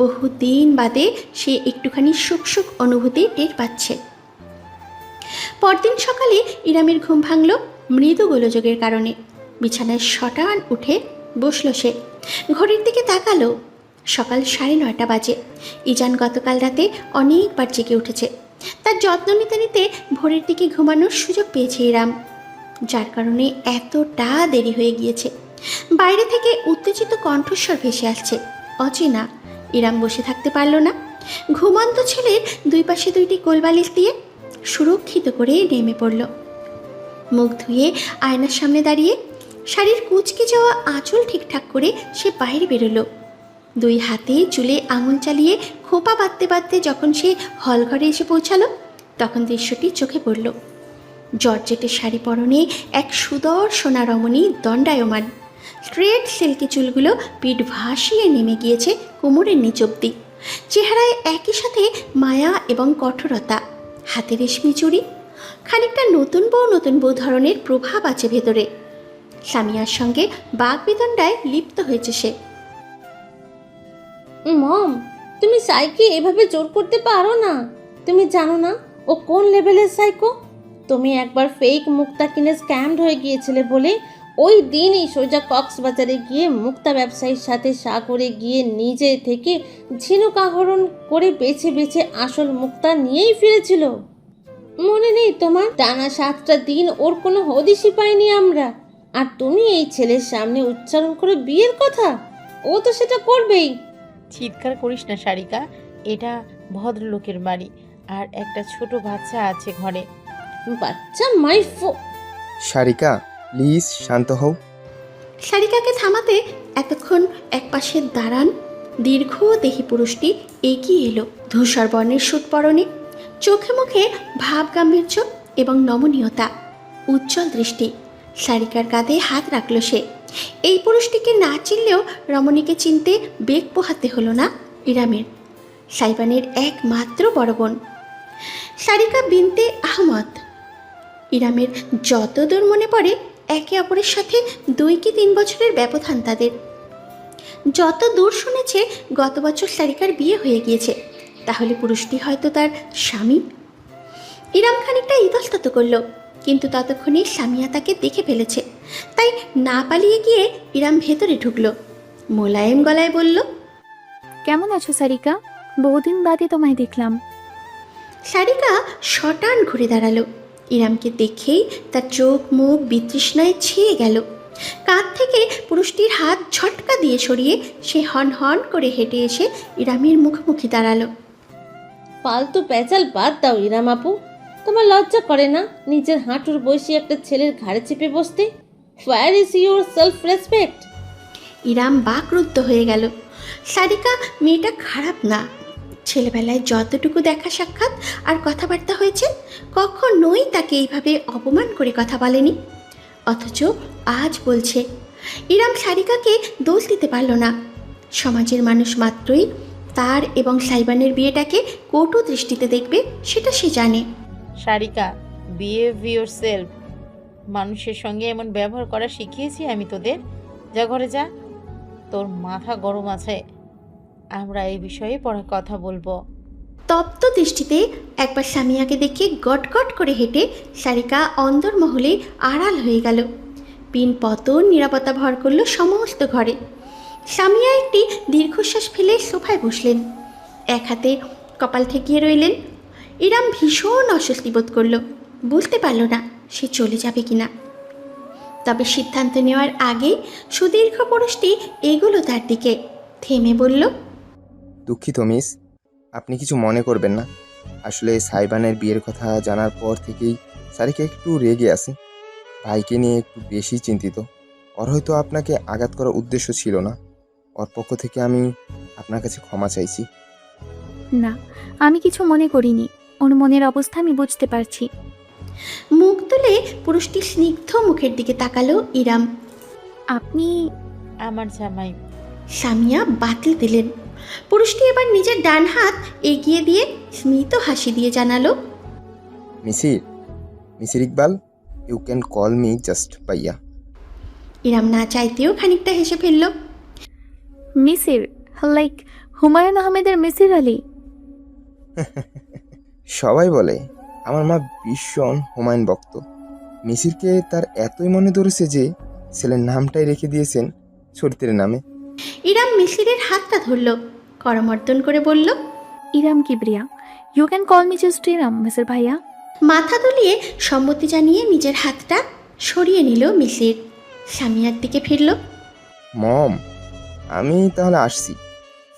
বহুদিন বাদে সে একটুখানি সুখ অনুভূতি টের পাচ্ছে। পরদিন সকালে ইরামের ঘুম ভাঙল মৃদু গোলযোগের কারণে। বিছানায় শটান উঠে বসল সে। ঘড়ির দিকে তাকালো, সকাল 9:30 বাজে। ইজান গতকাল রাতে অনেকবার জেগে উঠেছে। তার যত্ন নিতে ভোরের দিকে ঘুমানোর সুযোগ পেয়েছে ইরাম, যার কারণে এতটা দেরি হয়ে গিয়েছে। বাইরে থেকে উত্তেজিত কণ্ঠস্বর ভেসে আসছে, অচেনা। ইরাম বসে থাকতে পারল না। ঘুমন্ত ছেলের 2 পাশে 2টি কোলবালিশ দিয়ে সুরক্ষিত করে নেমে পড়ল। মুখ ধুয়ে আয়নার সামনে দাঁড়িয়ে শাড়ির কুঁচকে যাওয়া আঁচল ঠিকঠাক করে সে বাইরে বেরোলো। 2 হাতে চুলে আঙুল চালিয়ে খোপা বাঁধতে যখন সে হলঘরে এসে পৌঁছালো, তখন দৃশ্যটি চোখে পড়ল। জর্জেটের শাড়ি পরনে এক সুদর্শনা রমণী দণ্ডায়মান। স্ট্রেট সিল্কি চুলগুলো পিঠ ভাসিয়ে নেমে গিয়েছে কোমরের নিচ অব্দি। চেহারায় একই সাথে মায়া এবং কঠোরতা। হাতে রেশমি চুড়ি। খানিকটা নতুন বউ ধরনের প্রভাব আছে ভেতরে। সামিয়ার সঙ্গে বাগবিতণ্ডায় লিপ্ত হয়েছে সে। মম, তুমি সাইকে এভাবে জোর করতে পারো না। তুমি জানো না ও কোন লেভেলের সাইকো। তুমি একবার ফেক মুক্তা কিনে স্ক্যামড হয়ে গিয়েছিলে বলে ওই দিনই সোজা কক্সবাজারে গিয়ে মুক্তা ব্যবসায়ীর সাথে সাগরে গিয়ে নিজে থেকে ঝিনুক আহরণ করে বেছে আসল মুক্তা নিয়েই ফিরেছিল। মনে নেই তোমার? টানা 7টা দিন ওর কোনো হদিশই পাইনি আমরা। আর তুমি এই ছেলের সামনে উচ্চারণ করে বিয়ের কথা, ও তো সেটা করবেই। চিৎকার করিস না সারিকা, এটা ভদ্রলোকের বাড়ি আর একটা ছোট বাচ্চা আছে ঘরে। বাচ্চা সারিকা প্লিজ শান্ত হও। সারিকাকে থামাতে এতক্ষণ একপাশে দাঁড়ান দীর্ঘ দেহি পুরুষটি এগিয়ে এলো। ধূসর বর্ণের সুট পরনে, চোখে মুখে ভাব গাম্ভীর্য এবং নমনীয়তা, উজ্জ্বল দৃষ্টি। সারিকার কাঁধে হাত রাখল সে। এই পুরুষটিকে না চিনলেও রমণীকে চিনতে বেগ পোহাতে হলো না ইরামের, সাইবানের একমাত্র বড় বোন সারিকা বিনতে আহমদ। ইরামের যতদূর মনে পড়ে একে অপরের সাথে 2 কি 3 বছরের ব্যবধান তাদের। যত দূর শুনেছে গত বছর সারিকার বিয়ে হয়ে গিয়েছে, তাহলে পুরুষটি হয়তো তার স্বামী। ইরাম খানিকটা ইতস্তত করল, কিন্তু ততক্ষণে সামিয়া তাকে দেখে ফেলেছে। তাই না পালিয়ে গিয়ে ইরাম ভেতরে ঢুকলো। মোলায়েম গলায় বলল, কেমন আছো সারিকা? বহুদিন বাদে তোমায় দেখলাম। সারিকা শটান ঘুরে দাঁড়ালো। ইরামকে দেখেই তার চোখ মুখ বিতৃষ্ণায় ছেয়ে গেল। কাঁধ থেকে পুরুষটির হাত ঝটকা দিয়ে সরিয়ে সে হন হন করে হেঁটে এসে ইরামের মুখোমুখি দাঁড়ালো। ফালতু প্যাচাল বাদ দাও ইরাম আপু, তোমার লজ্জা করে না নিজের হাঁটুর বয়সী একটা ছেলের ঘাড়ে চেপে বসতে? Where is your self respect? Iram বাকরুদ্ধ হয়ে গেল। সারিকা মেয়েটা খারাপ না, ছেলেবেলায় যতটুকু দেখা সাক্ষাৎ আর কথাবার্তা হয়েছে কখনোই তাকে এইভাবে অপমান করে কথা বলেনি, অথচ আজ বলছে। ইরাম সারিকাকে দোষ দিতে পারল না। সমাজের মানুষ মাত্রই তার এবং সাইবানের বিয়েটাকে কটু দৃষ্টিতে দেখবে সেটা সে জানে। Sarika, behave yourself. মানুষের সঙ্গে এমন ব্যবহার করা শিখিয়েছি আমি তোদের। যা ঘরে যা, তোর মাথা গরম আছে। আমরা এই বিষয়ে পরে কথা বলবো। তপ্ত দৃষ্টিতে একবার সামিয়াকে দেখে গটগট করে হেঁটে সারিকা অন্দরমহলে আড়াল হয়ে গেল। পিন পতন নিরাপত্তা ভর করল সমস্ত ঘরে। সামিয়া একটি দীর্ঘশ্বাস ফেলে সোফায় বসলেন, এক হাতে কপাল ঠেকিয়ে রইলেন। ইরাম ভীষণ অস্বস্তি বোধ করল, বুঝতে পারল না সে চলে যাবে কিনা। তবে সিদ্ধান্ত নেওয়ার আগে সুদীর্ঘ পুরুষটি এগোলো তার দিকে, থেমে বলল, দুঃখিত মিস, আপনি কিছু মনে করবেন না। আসলে সাইবানের বিয়ের কথা জানার পর থেকেই সারিকা একটু রেগে আছে। ভাইকে নিয়ে একটু বেশি চিন্তিত। ওর হয়তো আপনাকে আঘাত করার উদ্দেশ্য ছিল না। ওর পক্ষ থেকে আমি আপনার কাছে ক্ষমা চাইছি। না, আমি কিছু মনে করিনি। ওর মনের অবস্থা আমি বুঝতে পারছি। মুখ তুলে পুরুষটি স্নিগ্ধ মুখের দিকে তাকালো ইরাম। আপনি আমার জামাই। সামিয়া বাতিল দিলেন। পুরুষটি এবার নিজের ডান হাত এগিয়ে দিয়ে স্মিত হাসি দিয়ে জানালো, Misir Iqbal, you can call me just ভাইয়া। ইরাম না চাইতেও খানিকটা হেসে ফেলল। মিসির, লাইক হুমায়ুন আহমেদের মিসির আলী? সবাই বলে আমার মা ভীষণ হুমায়ুন ভক্ত। মিসিরকে তার এতই মনে ধরেছে যে ছেলের নামটাই রেখে দিয়েছেন চরিত্রের নামে। ইরাম মিসিরের হাতটা ধরল, করমর্দন করে বলল, Iram Kibria, you can call me just Iram, Misir ভাইয়া। মাথা দুলিয়ে সম্মতি জানিয়ে নিজের হাতটা সরিয়ে নিল মিসির। সামিয়ার দিকে ফিরল। মম, আমি তাহলে আসছি।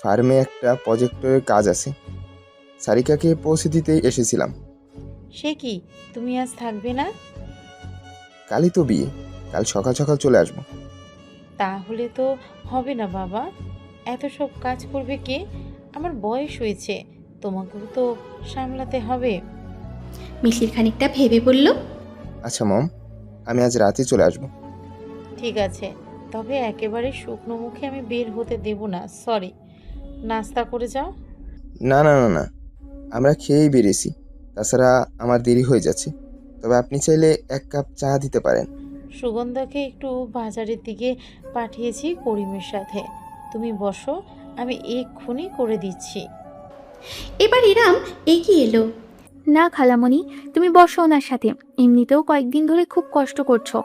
ফার্মে একটা প্রজেক্টরের কাজ আছে, সারিকাকে পৌঁছে দিতেই এসেছিলাম। সে কি, তুমি আজ থাকবে না? কালই তো বিয়ে, কাল সকাল সকাল চলে আসবো। তাহলে তো হবে না বাবা, এত সব কাজ করবে কে? আমার বয়স হয়েছে, তোমাকেও তো সামলাতে হবে। মিসির খানিকটা ভেবে বলল, আচ্ছা মম, আমি আজ রাতে চলে আসবো। ঠিক আছে, তবে একেবারে শুকনো মুখে আমি বের হতে দেব না। সরি, নাস্তা করে যাও। না না না না, আমরা খেয়েই বেরিয়েছি। তাছাড়া আমার দেরি হয়ে যাচ্ছে। তবে আপনি চাইলে এক কাপ চা দিতে পারেন। সুগন্ধাকে একটু বাজারের দিকে পাঠিয়েছি করিমের সাথে। তুমি বসো, আমি এক্ষুনি করে দিচ্ছি। এবার ইরাম এগিয়ে এলো। না খালামণি, তুমি বসো ওনার সাথে। এমনিতেও কয়েকদিন ধরে খুব কষ্ট করছো,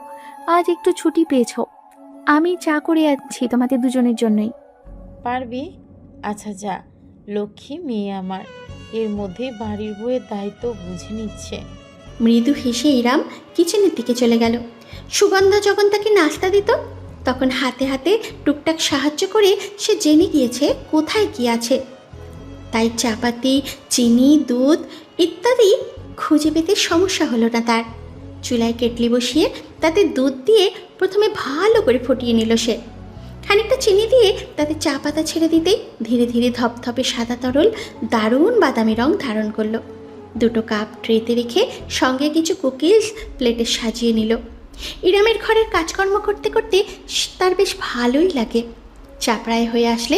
আজ একটু ছুটি পেয়েছো। আমি চা করে আনছি তোমাদের দুজনের জন্যই। পারবি? আচ্ছা যা, লক্ষ্মী মেয়ে আমার। এর মধ্যে বাড়ির বউয়ের দায়িত্ব বুঝে নিচ্ছে। মৃদু হেসে ইরাম কিচেনের দিকে চলে গেল। সুগন্ধা যখন তাকে নাস্তা দিত তখন হাতে হাতে টুকটাক সাহায্য করে সে জেনে গিয়েছে কোথায় কী আছে। তাই চাপাতি, চিনি, দুধ ইত্যাদি খুঁজে পেতে সমস্যা হলো না তার। চুলায় কেটলি বসিয়ে তাতে দুধ দিয়ে প্রথমে ভালো করে ফুটিয়ে নিল সে। খানিকটা চিনি দিয়ে তাতে চা পাতা ছেড়ে দিতেই ধীরে ধীরে ধপধপে সাদা তরল দারুণ বাদামি রং ধারণ করলো। দুটো কাপ ট্রেতে রেখে সঙ্গে কিছু কুকিজ প্লেটে সাজিয়ে নিল। ইরামের ঘরের কাজকর্ম করতে করতে তার বেশ ভালোই লাগে। চা প্রায় হয়ে আসলে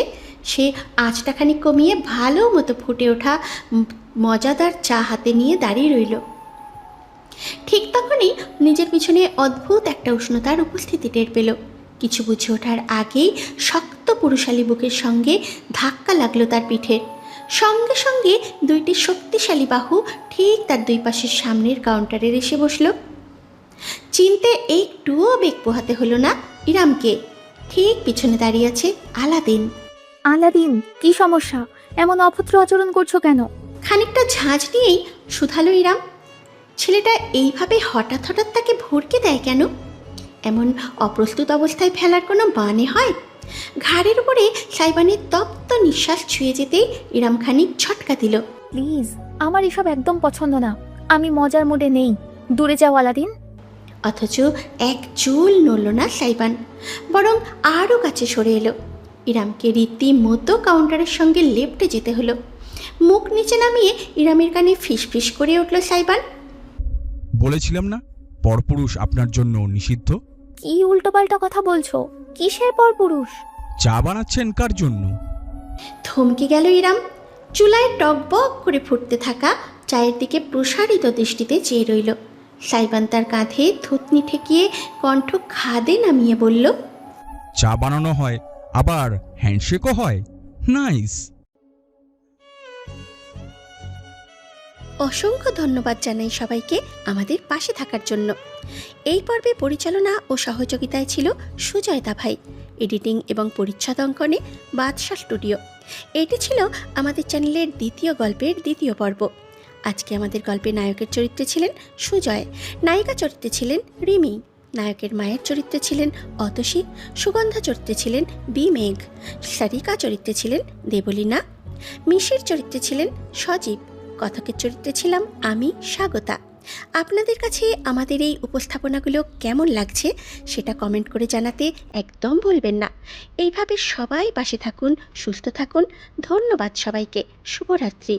সে আঁচটা খানিক কমিয়ে ভালো মতো ফুটে ওঠা মজাদার চা হাতে নিয়ে দাঁড়িয়ে রইল। ঠিক তখনই নিজের পিছনে অদ্ভুত একটা উষ্ণতার উপস্থিতি টের পেল। কিছু বুঝে ওঠার আগেই শক্ত পুরুষালী বুকের সঙ্গে ধাক্কা লাগলো তার পিঠে। সঙ্গে সঙ্গে দুইটি শক্তিশালী বাহু ঠিক তার দুই পাশের সামনের কাউন্টারে এসে বসল। চিনতে একটুও বেগ পোহাতে হলো না ইরামকে। ঠিক পিছনে দাঁড়িয়ে আছে আলাদিন। আলাদিন, কি সমস্যা? এমন অভদ্র আচরণ করছো কেন? খানিকটা ঝাঁঝ নিয়েই শুধালো ইরাম। ছেলেটা এইভাবে হঠাৎ হঠাৎ তাকে ভড়কে দেয় কেন? এমন অপ্রস্তুত অবস্থায় ফেলার কোনো মানে হয়? ঘাড়ের উপরে সাইবানের তপ্ত নিঃশ্বাস ছুঁয়ে যেতেই ইরাম খানিক ঝটকা দিল। প্লিজ, আমার এসব একদম পছন্দ না। আমি মজার মুডে নেই। দূরে যাও আলাদিন। অথচ এক চুল নড়ল না সাইবান, বরং আরও কাছে সরে এলো। ইরামকে রীতিমতো কাউন্টারের সঙ্গে লেপ্টে যেতে হলো। মুখ নিচে নামিয়ে ইরামের কানে ফিসফিস করে উঠল সাইবান। বলেছিলাম না পরপুরুষ আপনার জন্য নিষিদ্ধ। কি উল্টোপাল্টা কথা বলছো? কিসের পর পুরুষ? চা বানাচ্ছেন কার জন্য? থমকে গেল ইরাম। চুলায় টকবক করে ফুটতে থাকা চায়ের দিকে প্রসারিত দৃষ্টিতে চেয়ে রইল। সাইবান তার কাঁধে থুতনি ঠেকিয়ে কণ্ঠ খাদে নামিয়ে বলল, চা বানানো হয়, আবার হ্যান্ডশেকও হয়। নাইস। অসংখ্য ধন্যবাদ জানাই সবাইকে আমাদের পাশে থাকার জন্য। এই পর্বে পরিচালনা ও সহযোগিতায় ছিল সুজয়তা ভাই, এডিটিং এবং পরিচ্ছদাঙ্কনে বাদশা স্টুডিও। এটি ছিল আমাদের চ্যানেলের দ্বিতীয় গল্পের দ্বিতীয় পর্ব। আজকে আমাদের গল্পে নায়কের চরিত্রে ছিলেন সুজয়, নায়িকা চরিত্রে ছিলেন রিমি, নায়কের মায়ের চরিত্রে ছিলেন অতসী, সুগন্ধা চরিত্রে ছিলেন বি মেঘ, সারিকা চরিত্রে ছিলেন দেবলীনা, মিশির চরিত্রে ছিলেন সজীব, কথকের চরিত্রে ছিলাম আমি স্বাগতা। আপনাদের কাছে আমাদের এই উপস্থাপনাগুলো কেমন লাগছে সেটা কমেন্ট করে জানাতে একদম ভুলবেন না। এইভাবে সবাই পাশে থাকুন, সুস্থ থাকুন। ধন্যবাদ সবাইকে। শুভরাত্রি।